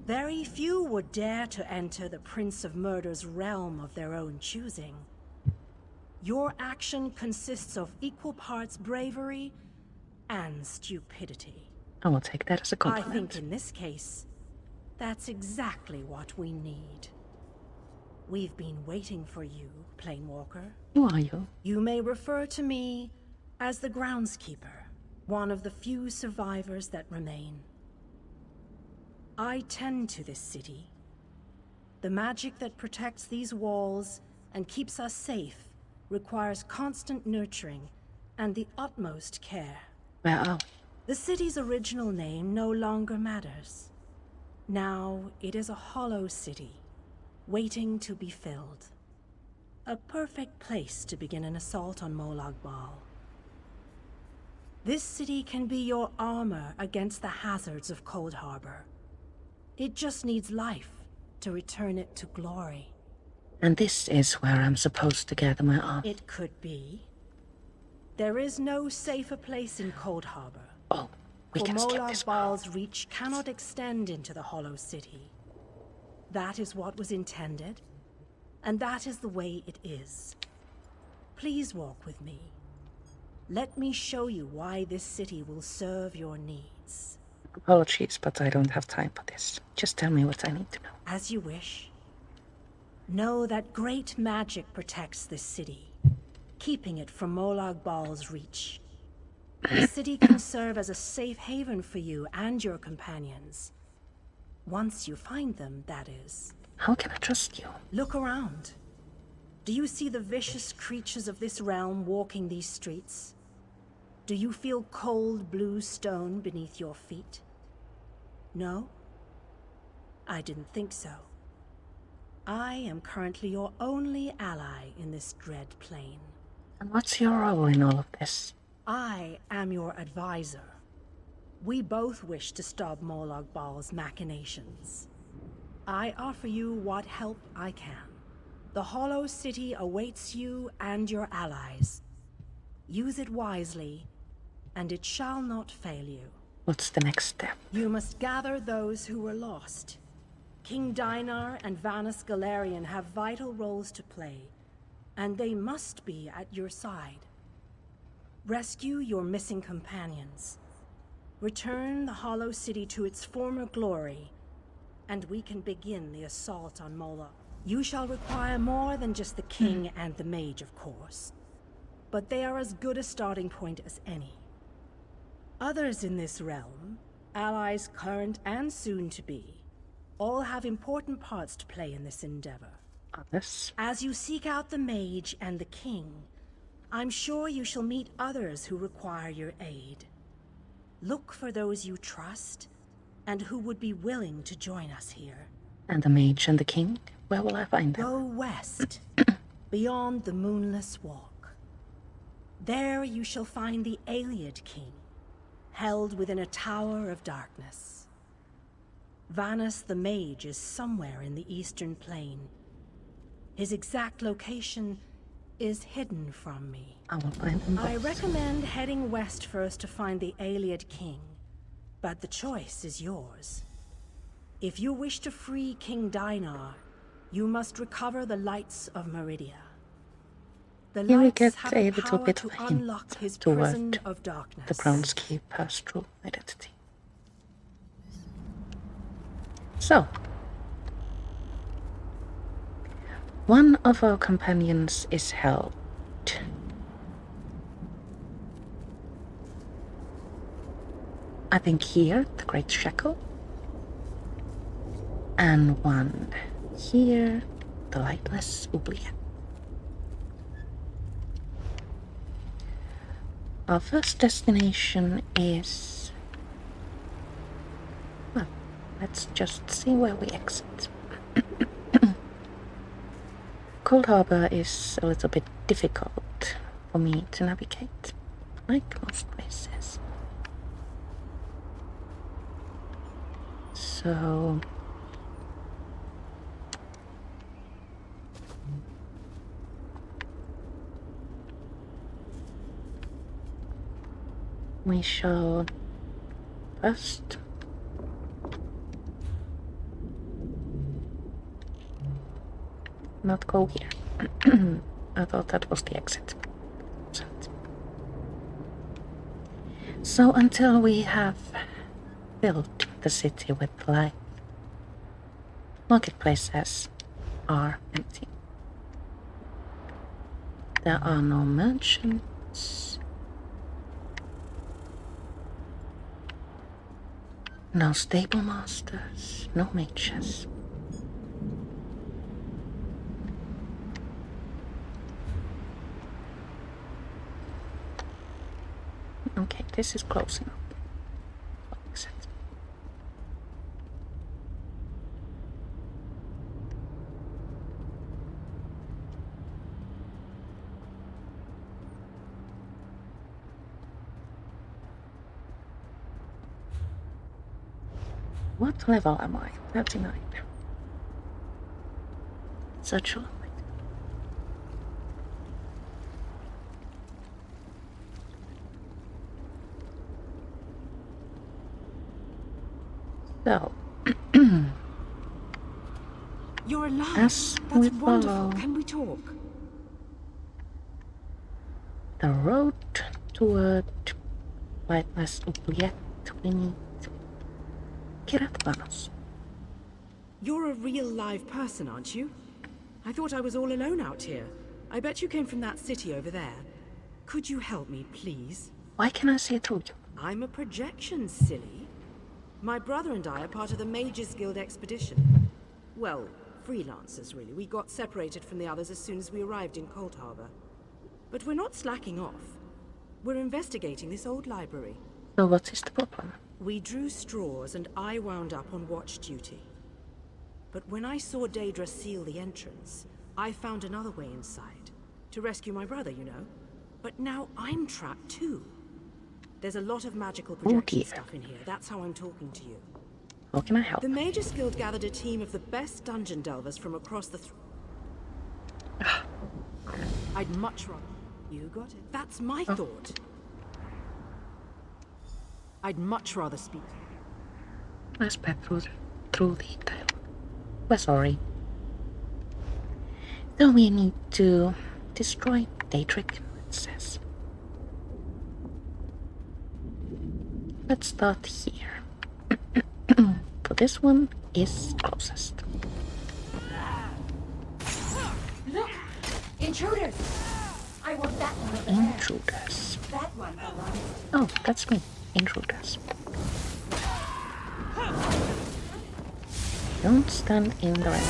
Very few would dare to enter the Prince of Murder's realm of their own choosing. Your action consists of equal parts bravery and stupidity. I will take that as a compliment. I think in this case, that's exactly what we need. We've been waiting for you, Planewalker. Who are you? You may refer to me as the Groundskeeper, one of the few survivors that remain. I tend to this city. The magic that protects these walls and keeps us safe requires constant nurturing and the utmost care. Where are we? The city's original name no longer matters. Now it is a hollow city, waiting to be filled. A perfect place to begin an assault on Molag Bal. This city can be your armor against the hazards of Coldharbour. It just needs life to return it to glory. And this is where I'm supposed to gather my army. It could be. There is no safer place in Coldharbour. Oh, we can skip this one. Bal's reach cannot extend into the Hollow City. That is what was intended, and that is the way it is. Please walk with me. Let me show you why this city will serve your needs. Apologies, but I don't have time for this. Just tell me what I need to know. As you wish. Know that great magic protects this city, keeping it from Molag Bal's reach. The city can serve as a safe haven for you and your companions. Once you find them, that is. How can I trust you? Look around. Do you see the vicious creatures of this realm walking these streets? Do you feel cold blue stone beneath your feet? No? I didn't think so. I am currently your only ally in this dread plane. And what's your role in all of this? I am your advisor. We both wish to stop Molag Bal's machinations. I offer you what help I can. The Hollow City awaits you and your allies. Use it wisely, and it shall not fail you. What's the next step? You must gather those who were lost. King Dinar and Vanus Galarian have vital roles to play, and they must be at your side. Rescue your missing companions. Return the Hollow City to its former glory, and we can begin the assault on Moloch. You shall require more than just the king and the mage, of course, but they are as good a starting point as any. Others in this realm, allies current and soon to be, all have important parts to play in this endeavor. Others? As you seek out the mage and the king, I'm sure you shall meet others who require your aid. Look for those you trust, and who would be willing to join us here. And the mage and the king? Where will I find them? Go west, beyond the Moonless Walk. There you shall find the Ayleid King, held within a tower of darkness. Vanus the Mage is somewhere in the Eastern Plain. His exact location is hidden from me. I will find them both. I recommend heading west first to find the Ayleid King, but the choice is yours. If you wish to free King Dinar, you must recover the lights of Meridia. The Here we lights get have a the little power bit to of a unlock hint his toward prison of darkness. the Groundskeeper's true identity. So, one of our companions is held. I think here, the Great Shackle. And one here, the Lightless Oubliette. Our first destination is... well, let's just see where we exit. Coldharbour is a little bit difficult for me to navigate, like most places. So... we shall first not go here. I thought that was the exit. So until we have filled the city with life, marketplaces are empty. There are no merchants, no stable masters, no mages. Okay, this is close enough. Exit. What level am I? 39. Such a lot. So, You're alive. as That's we wonderful. follow Can we talk? the road toward Lightless Oubliette, we need Kirat Vanus. You're a real live person, aren't you? I thought I was all alone out here. I bet you came from that city over there. Could you help me, please? Why can I see through you? I'm a projection, silly. My brother and I are part of the Mages Guild expedition. Well, freelancers, really. We got separated from the others as soon as we arrived in Coldharbour. But we're not slacking off. We're investigating this old library. So what is the problem? We drew straws and I wound up on watch duty. But when I saw Daedra seal the entrance, I found another way inside. To rescue my brother, you know. But now I'm trapped too. There's a lot of magical projection stuff in here. That's how I'm talking to you. How can I help? The Mages Guild gathered a team of the best dungeon delvers from across the... I'd much rather... You got it? That's my thought. I'd much rather speak. Let's back through the tile. We're sorry. So we need to destroy Daedric, it says. Let's start here. For this one is closest. Look! Intruders! I want that one over there. Intruders. That one belongs. Oh, that's me. Intruders. Don't stand in the way.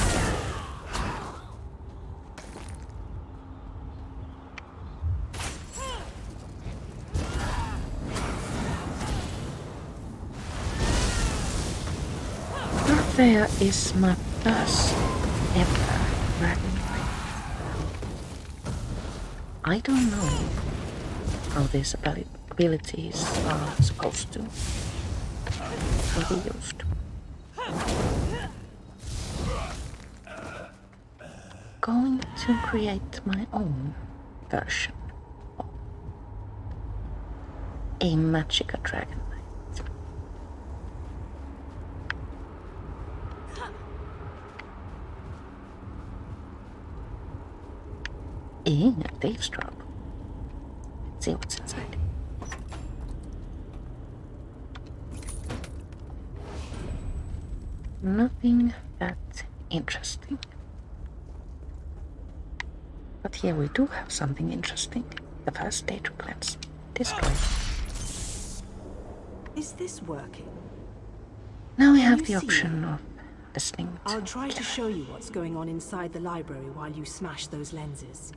Dorothéa is my first ever Dragonknight. I don't know how these abilities are supposed to be used. Going to create my own version of a Magica Dragonknight. A Dave's drop. Let's see what's inside. Nothing that interesting. But here we do have something interesting. The first Daedric lens. Destroyed. Is this working? Now we Can have you the see option it? of listening to I'll try to show you what's going on inside the library while you smash those lenses.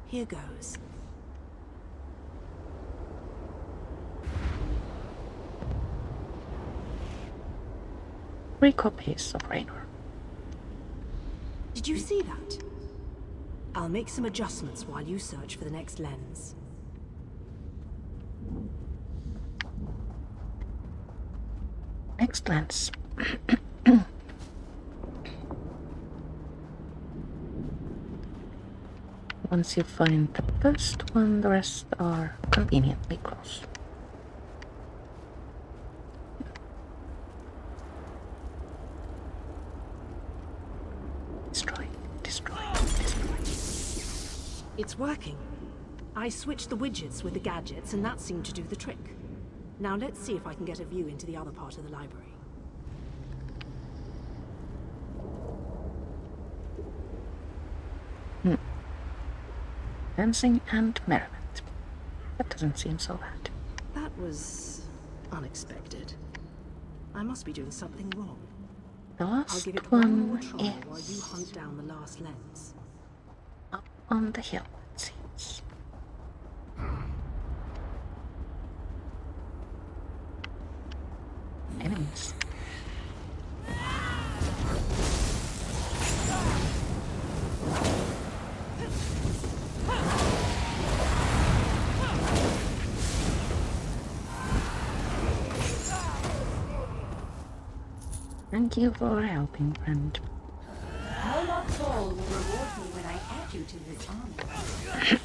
Here goes. Three copies of Raynor. Did you see that? I'll make some adjustments while you search for the next lens. Next lens. Once you find the first one, the rest are conveniently close. Destroy, destroy, destroy. It's working. I switched the widgets with the gadgets and that seemed to do the trick. Now let's see if I can get a view into the other part of the library. Dancing and merriment. That doesn't seem so bad. That was unexpected. I must be doing something wrong. The I'll last give it one more one try while you is hunt down the last lens. up on the hill, it seems. Enemies. Thank you for helping, friend. Moloch Ball will reward me when I add you to his army.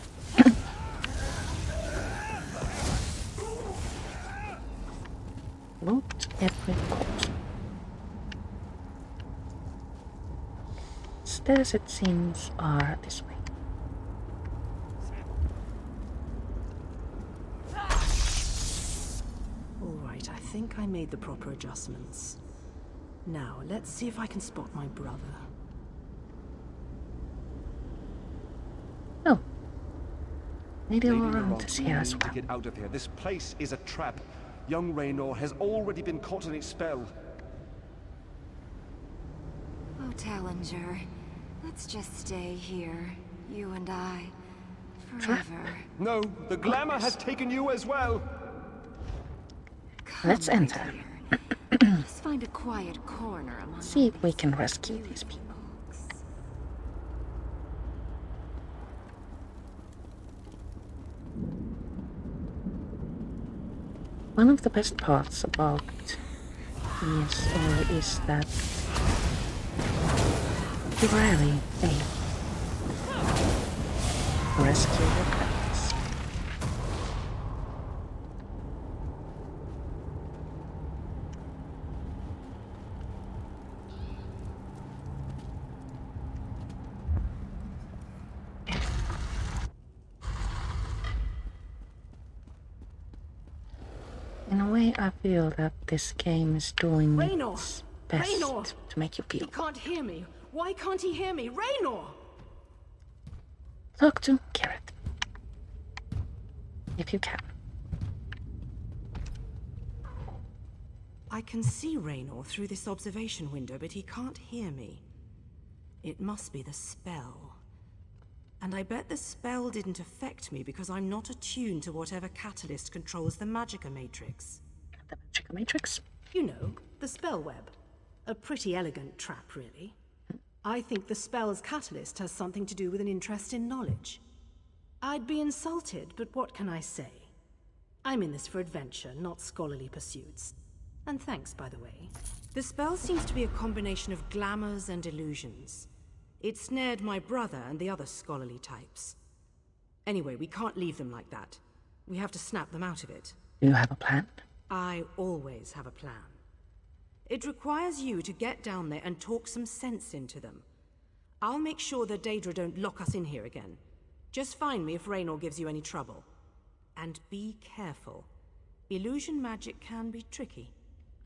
Loot every corpse. Stairs, it seems, are this way. Alright, I think I made the proper adjustments. Now, let's see if I can spot my brother. Oh. Maybe Lady Laurent Laurent, is here as we well. need to get out of here. This place is a trap. Young Raynor has already been caught in its spell. Oh, Tallinger, let's just stay here, you and I, forever. No, the glamour has taken you as well. Let's enter. Let's find a quiet corner among See if we can rescue these people. One of the best parts about ESO is that you rarely fail to rescue your friends. way, I feel that this game is doing Raynor! its best Raynor! to make you He feel. can't hear me. Why can't he hear me? Raynor! Talk to Garrett. If you can. I can see Raynor through this observation window, but he can't hear me. It must be the spell. And I bet the spell didn't affect me because I'm not attuned to whatever catalyst controls the Magicka Matrix. The Magicka Matrix? You know, the spell web. A pretty elegant trap, really. I think the spell's catalyst has something to do with an interest in knowledge. I'd be insulted, but what can I say? I'm in this for adventure, not scholarly pursuits. And thanks, by the way. The spell seems to be a combination of glamours and illusions. It snared my brother and the other scholarly types. Anyway, we can't leave them like that. We have to snap them out of it. Do you have a plan? I always have a plan. It requires you to get down there and talk some sense into them. I'll make sure the Daedra don't lock us in here again. Just find me if Raynor gives you any trouble. And be careful. Illusion magic can be tricky.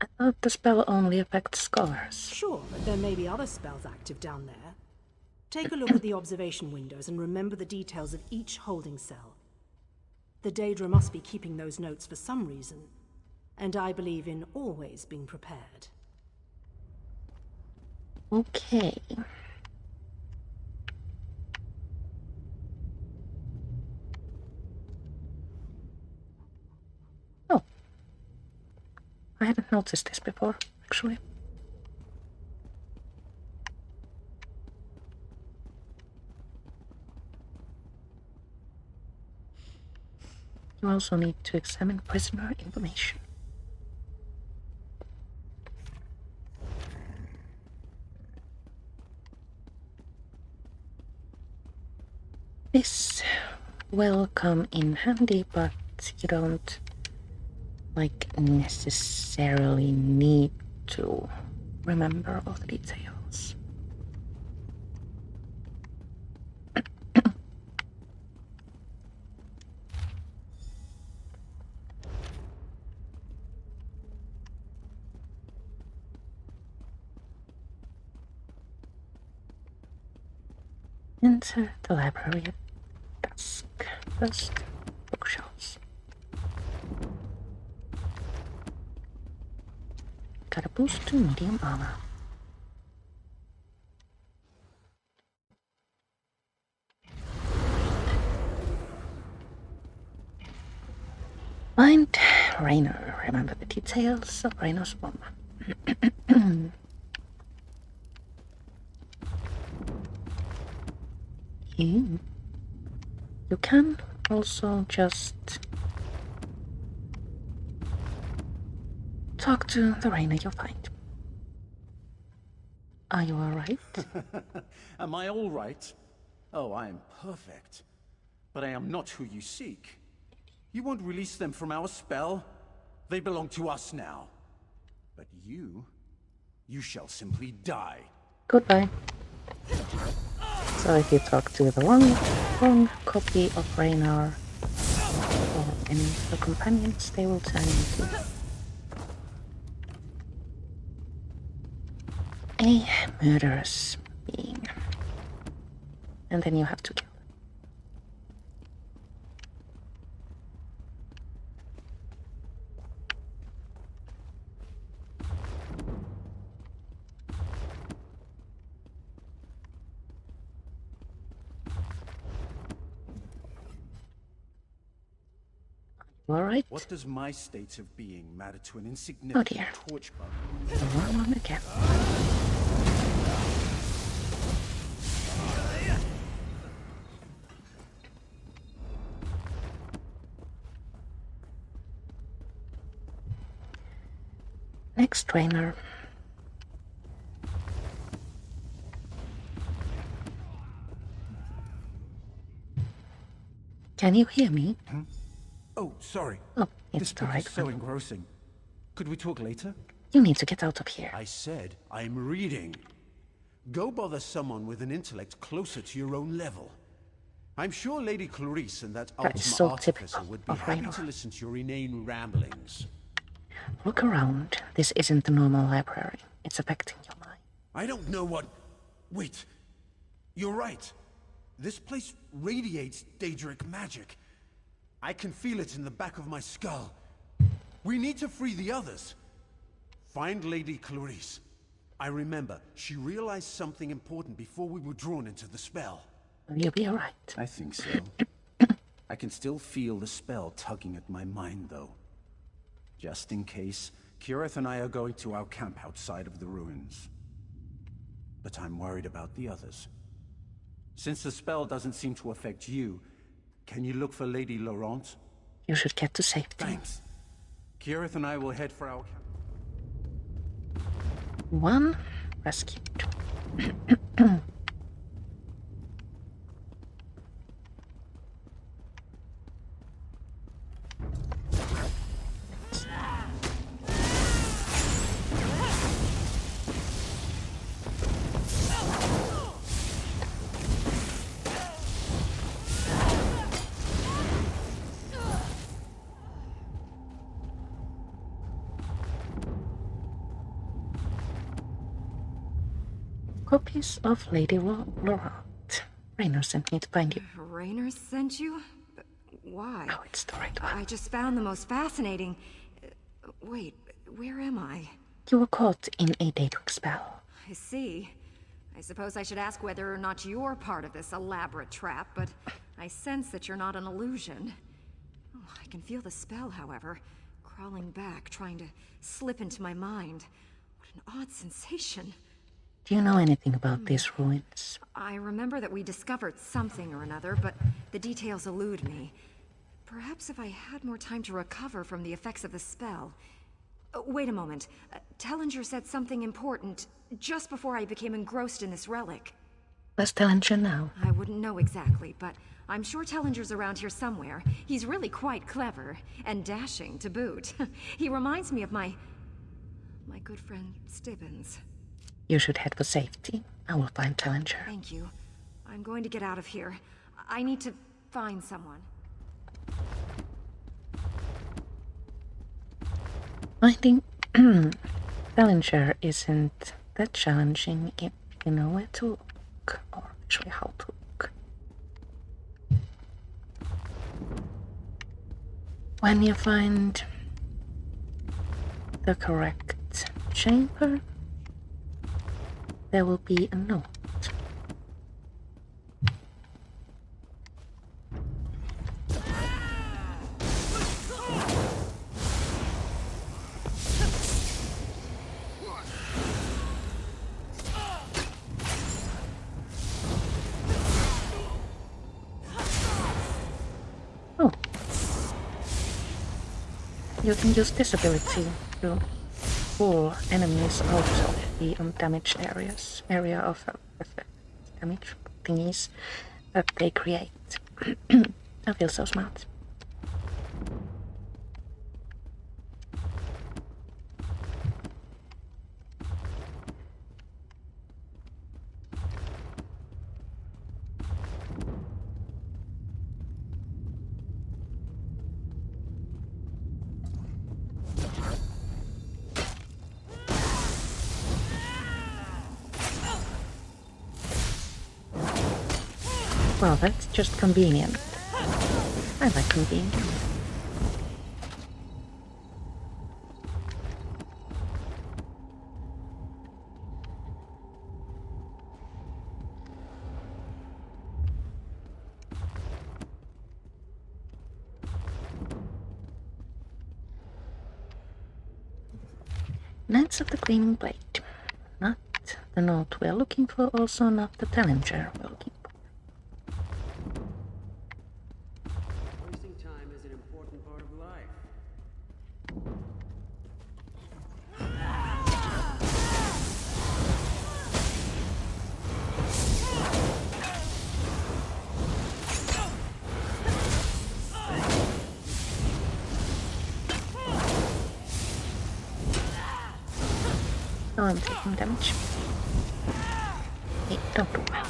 I thought the spell only affects scholars. Sure, but there may be other spells active down there. Take a look at the observation windows and remember the details of each holding cell. The Daedra must be keeping those notes for some reason, and I believe in always being prepared. Okay. Oh. I hadn't noticed this before, actually. You also need to examine prisoner information. This will come in handy, but you don't necessarily need to remember all the details. Enter the Library of Dusk. First, bookshelves. Got a boost to medium armor. Find Raynor. Remember the details of Raynor's bomb. You can also just talk to the Raynor you'll find. Are you alright? Am I alright? Oh, I am perfect. But I am not who you seek. You won't release them from our spell. They belong to us now. But you shall simply die. Goodbye. So if you talk to the wrong copy of Raynor or any of the companions, they will turn into a murderous being. And then you have to kill them. Alright. What does my state of being matter to an insignificant torchbearer? The wrong one again. Next trainer. Can you hear me? Oh, sorry. Oh, this it's book alright. is so engrossing. Could we talk later? You need to get out of here. I said I'm reading. Go bother someone with an intellect closer to your own level. I'm sure Lady Clarice and that That is Ultima so Artificer typical would be of happy Raynor. to listen to your inane ramblings. Look around. This isn't a normal library. It's affecting your mind. I don't know what... Wait. You're right. This place radiates Daedric magic. I can feel it in the back of my skull. We need to free the others. Find Lady Clarice. I remember, she realized something important before we were drawn into the spell. You'll be alright. I think so. I can still feel the spell tugging at my mind, though. Just in case, Kirith and I are going to our camp outside of the ruins. But I'm worried about the others. Since the spell doesn't seem to affect you, can you look for Lady Laurent? You should get to safety. Thanks. Kirith and I will head for our camp. One rescued. Copies of Lady Laurent. Raynor sent me to find you. Raynor sent you? Why? Oh, it's the right one. I just found the most fascinating... Wait, where am I? You were caught in a Daedric spell. I see. I suppose I should ask whether or not you're part of this elaborate trap, but I sense that you're not an illusion. Oh, I can feel the spell, however, crawling back, trying to slip into my mind. What an odd sensation. Do you know anything about these ruins? I remember that we discovered something or another, but the details elude me. Perhaps if I had more time to recover from the effects of the spell... wait a moment. Tellinger said something important just before I became engrossed in this relic. Where's Tellinger now? I wouldn't know exactly, but I'm sure Tellinger's around here somewhere. He's really quite clever, and dashing to boot. He reminds me of my good friend Stibbins. You should head for safety. I will find Tellinger. Thank you. I'm going to get out of here. I need to find someone. Finding Tellinger isn't that challenging if you know where to look, or actually how to look. When you find the correct chamber, there will be a note. Oh. You can use this ability to pull enemies out of the undamaged area of effect damage thingies that they create. I feel so smart. Well, that's just convenient. I like convenient. Knights of the Gleaming Blade. Not the note we're looking for, also not the Tellinger we're looking for. Wasting time is an important part of life. Oh, I'm taking damage. Hey, don't do that.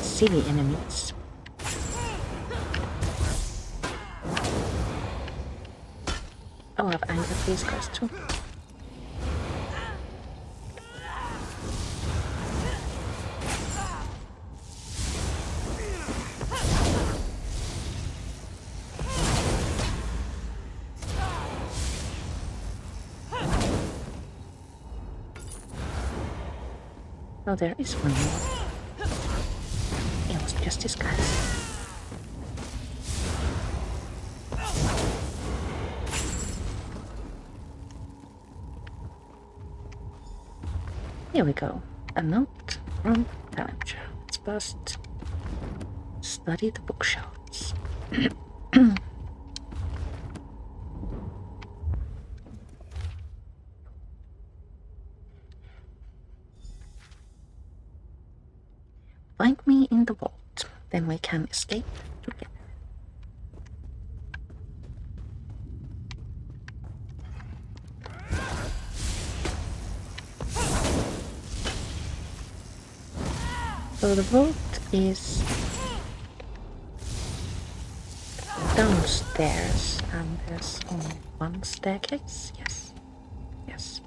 Silly enemies. Oh, I've angered these guys too. Oh, there is one more. It was just this guy. Here we go. A note from Tamriel. Let's first study the bookshelves. Find me in the vault, then we can escape together. So the vault is downstairs, and there's only one staircase. Yes. Yes.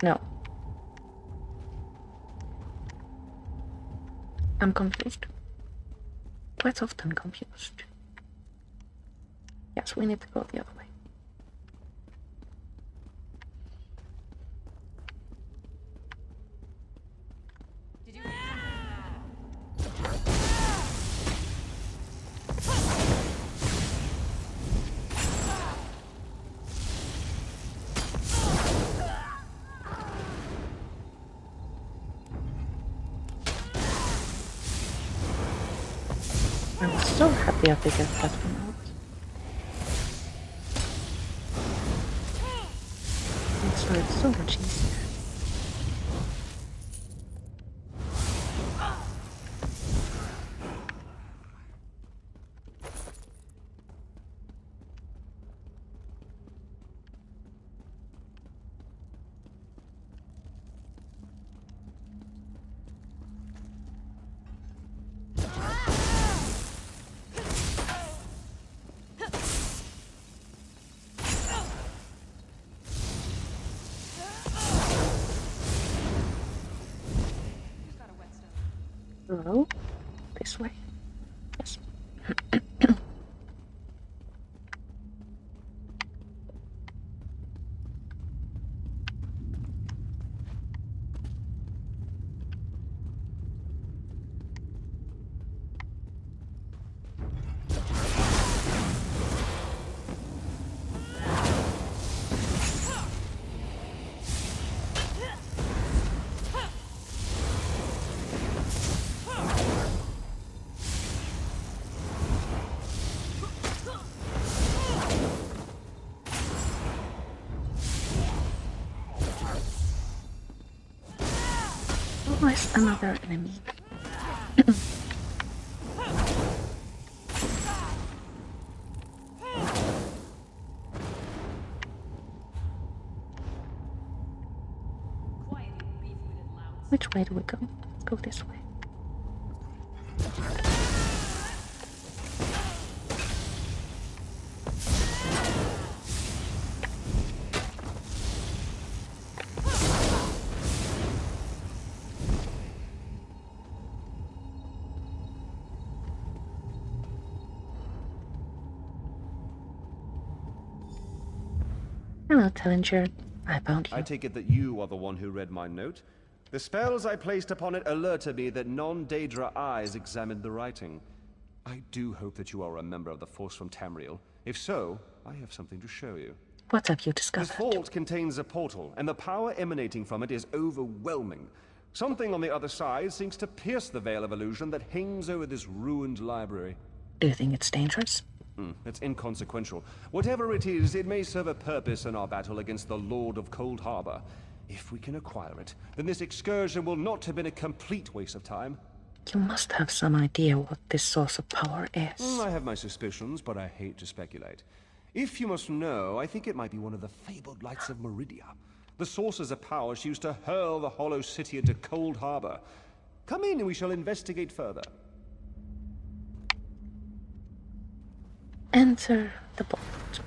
No. I'm confused. Quite often confused. Yes, we need to go the other way. I'm so happy I figured that one out. It's so much easier. Hello? This way? Yes. Always another enemy. Which way do we go? Let's go this way. Hello, Tellinger. I found you. I take it that you are the one who read my note? The spells I placed upon it alerted me that non-Daedra eyes examined the writing. I do hope that you are a member of the force from Tamriel. If so, I have something to show you. What have you discovered? This vault contains a portal, and the power emanating from it is overwhelming. Something on the other side seems to pierce the veil of illusion that hangs over this ruined library. Do you think it's dangerous? It's inconsequential. Whatever it is, it may serve a purpose in our battle against the Lord of Coldharbour. If we can acquire it, then this excursion will not have been a complete waste of time. You must have some idea what this source of power is. I have my suspicions, but I hate to speculate. If you must know, I think it might be one of the fabled lights of Meridia. The sources of power she used to hurl the Hollow City into Coldharbour. Come in and we shall investigate further. Enter the vault.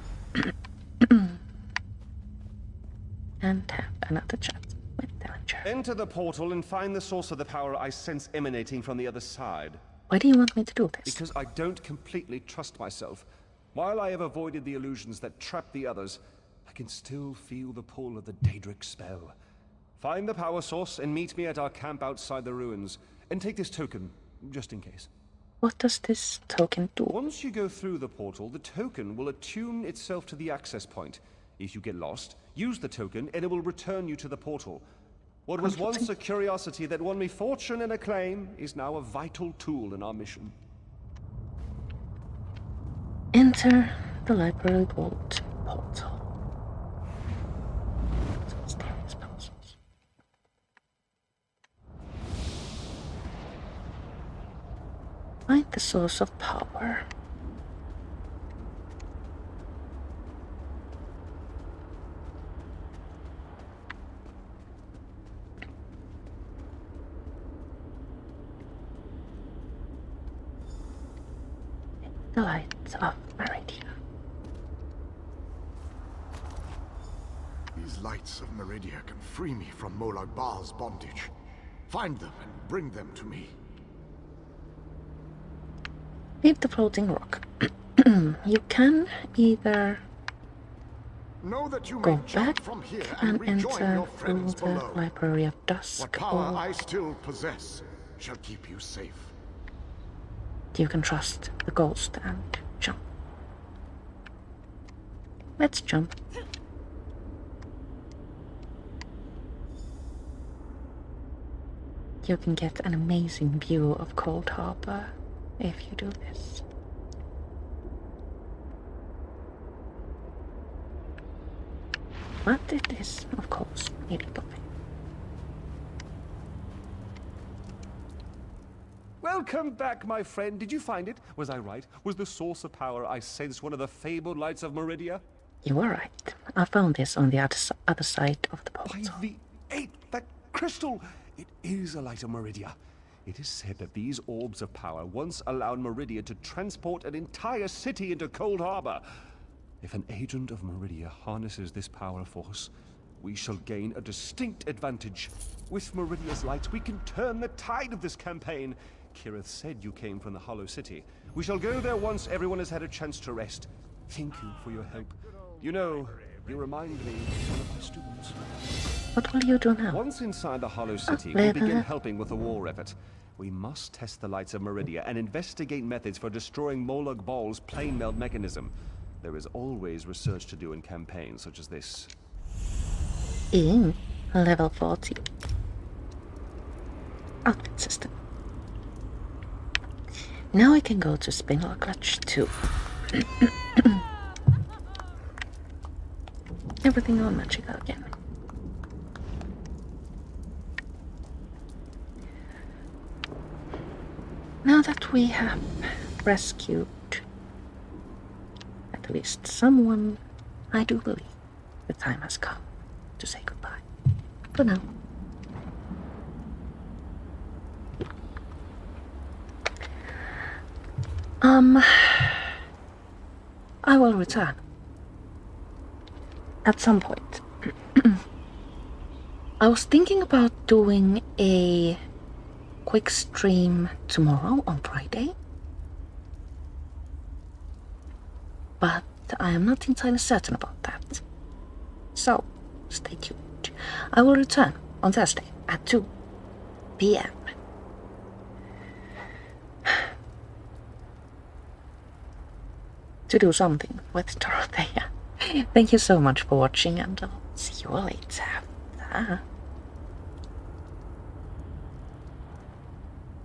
And have another chat with Dillinger. Enter the portal and find the source of the power I sense emanating from the other side. Why do you want me to do this? Because I don't completely trust myself. While I have avoided the illusions that trap the others, I can still feel the pull of the Daedric spell. Find the power source and meet me at our camp outside the ruins. And take this token, just in case. What does this token do? Once you go through the portal, the token will attune itself to the access point. If you get lost, use the token and it will return you to the portal. What was once a curiosity that won me fortune and acclaim is now a vital tool in our mission. Enter the Library Vault portal. Find the source of power. The lights of Meridia. These lights of Meridia can free me from Molag Bal's bondage. Find them and bring them to me. Leave the floating rock. You can either know that you go may jump back from here and rejoin enter your through friends the below. Library of Dusk, What power or I still possess shall keep you safe. you can trust the ghost and jump. Let's jump. You can get an amazing view of Coldharbour if you do this. But it is, of course, illegal. Welcome back, my friend. Did you find it? Was I right? Was the source of power I sensed one of the fabled lights of Meridia? You were right. I found this on the other side of the portal. By the 8th, that crystal! It is a light of Meridia. It is said that these orbs of power once allowed Meridia to transport an entire city into Coldharbour. If an agent of Meridia harnesses this power force, we shall gain a distinct advantage. With Meridia's lights, we can turn the tide of this campaign. Kirith said you came from the Hollow City. We shall go there once everyone has had a chance to rest. Thank you for your help. You know, you remind me of one of my students. What will you do now? Once inside the Hollow City, we'll begin helping with the war effort. We must test the lights of Meridia and investigate methods for destroying Molag Bal's plane meld mechanism. There is always research to do in campaigns such as this. Level 40. Outfit system. Now I can go to Spinal Clutch 2. Everything on magical again. Now that we have rescued at least someone, I do believe the time has come to say goodbye. For now. I will return. At some point. I was thinking about doing a quick stream tomorrow on Friday. But I am not entirely certain about that. So, stay tuned. I will return on Thursday at 2 p.m. to do something with Dorothea. Thank you so much for watching, and I'll see you all later.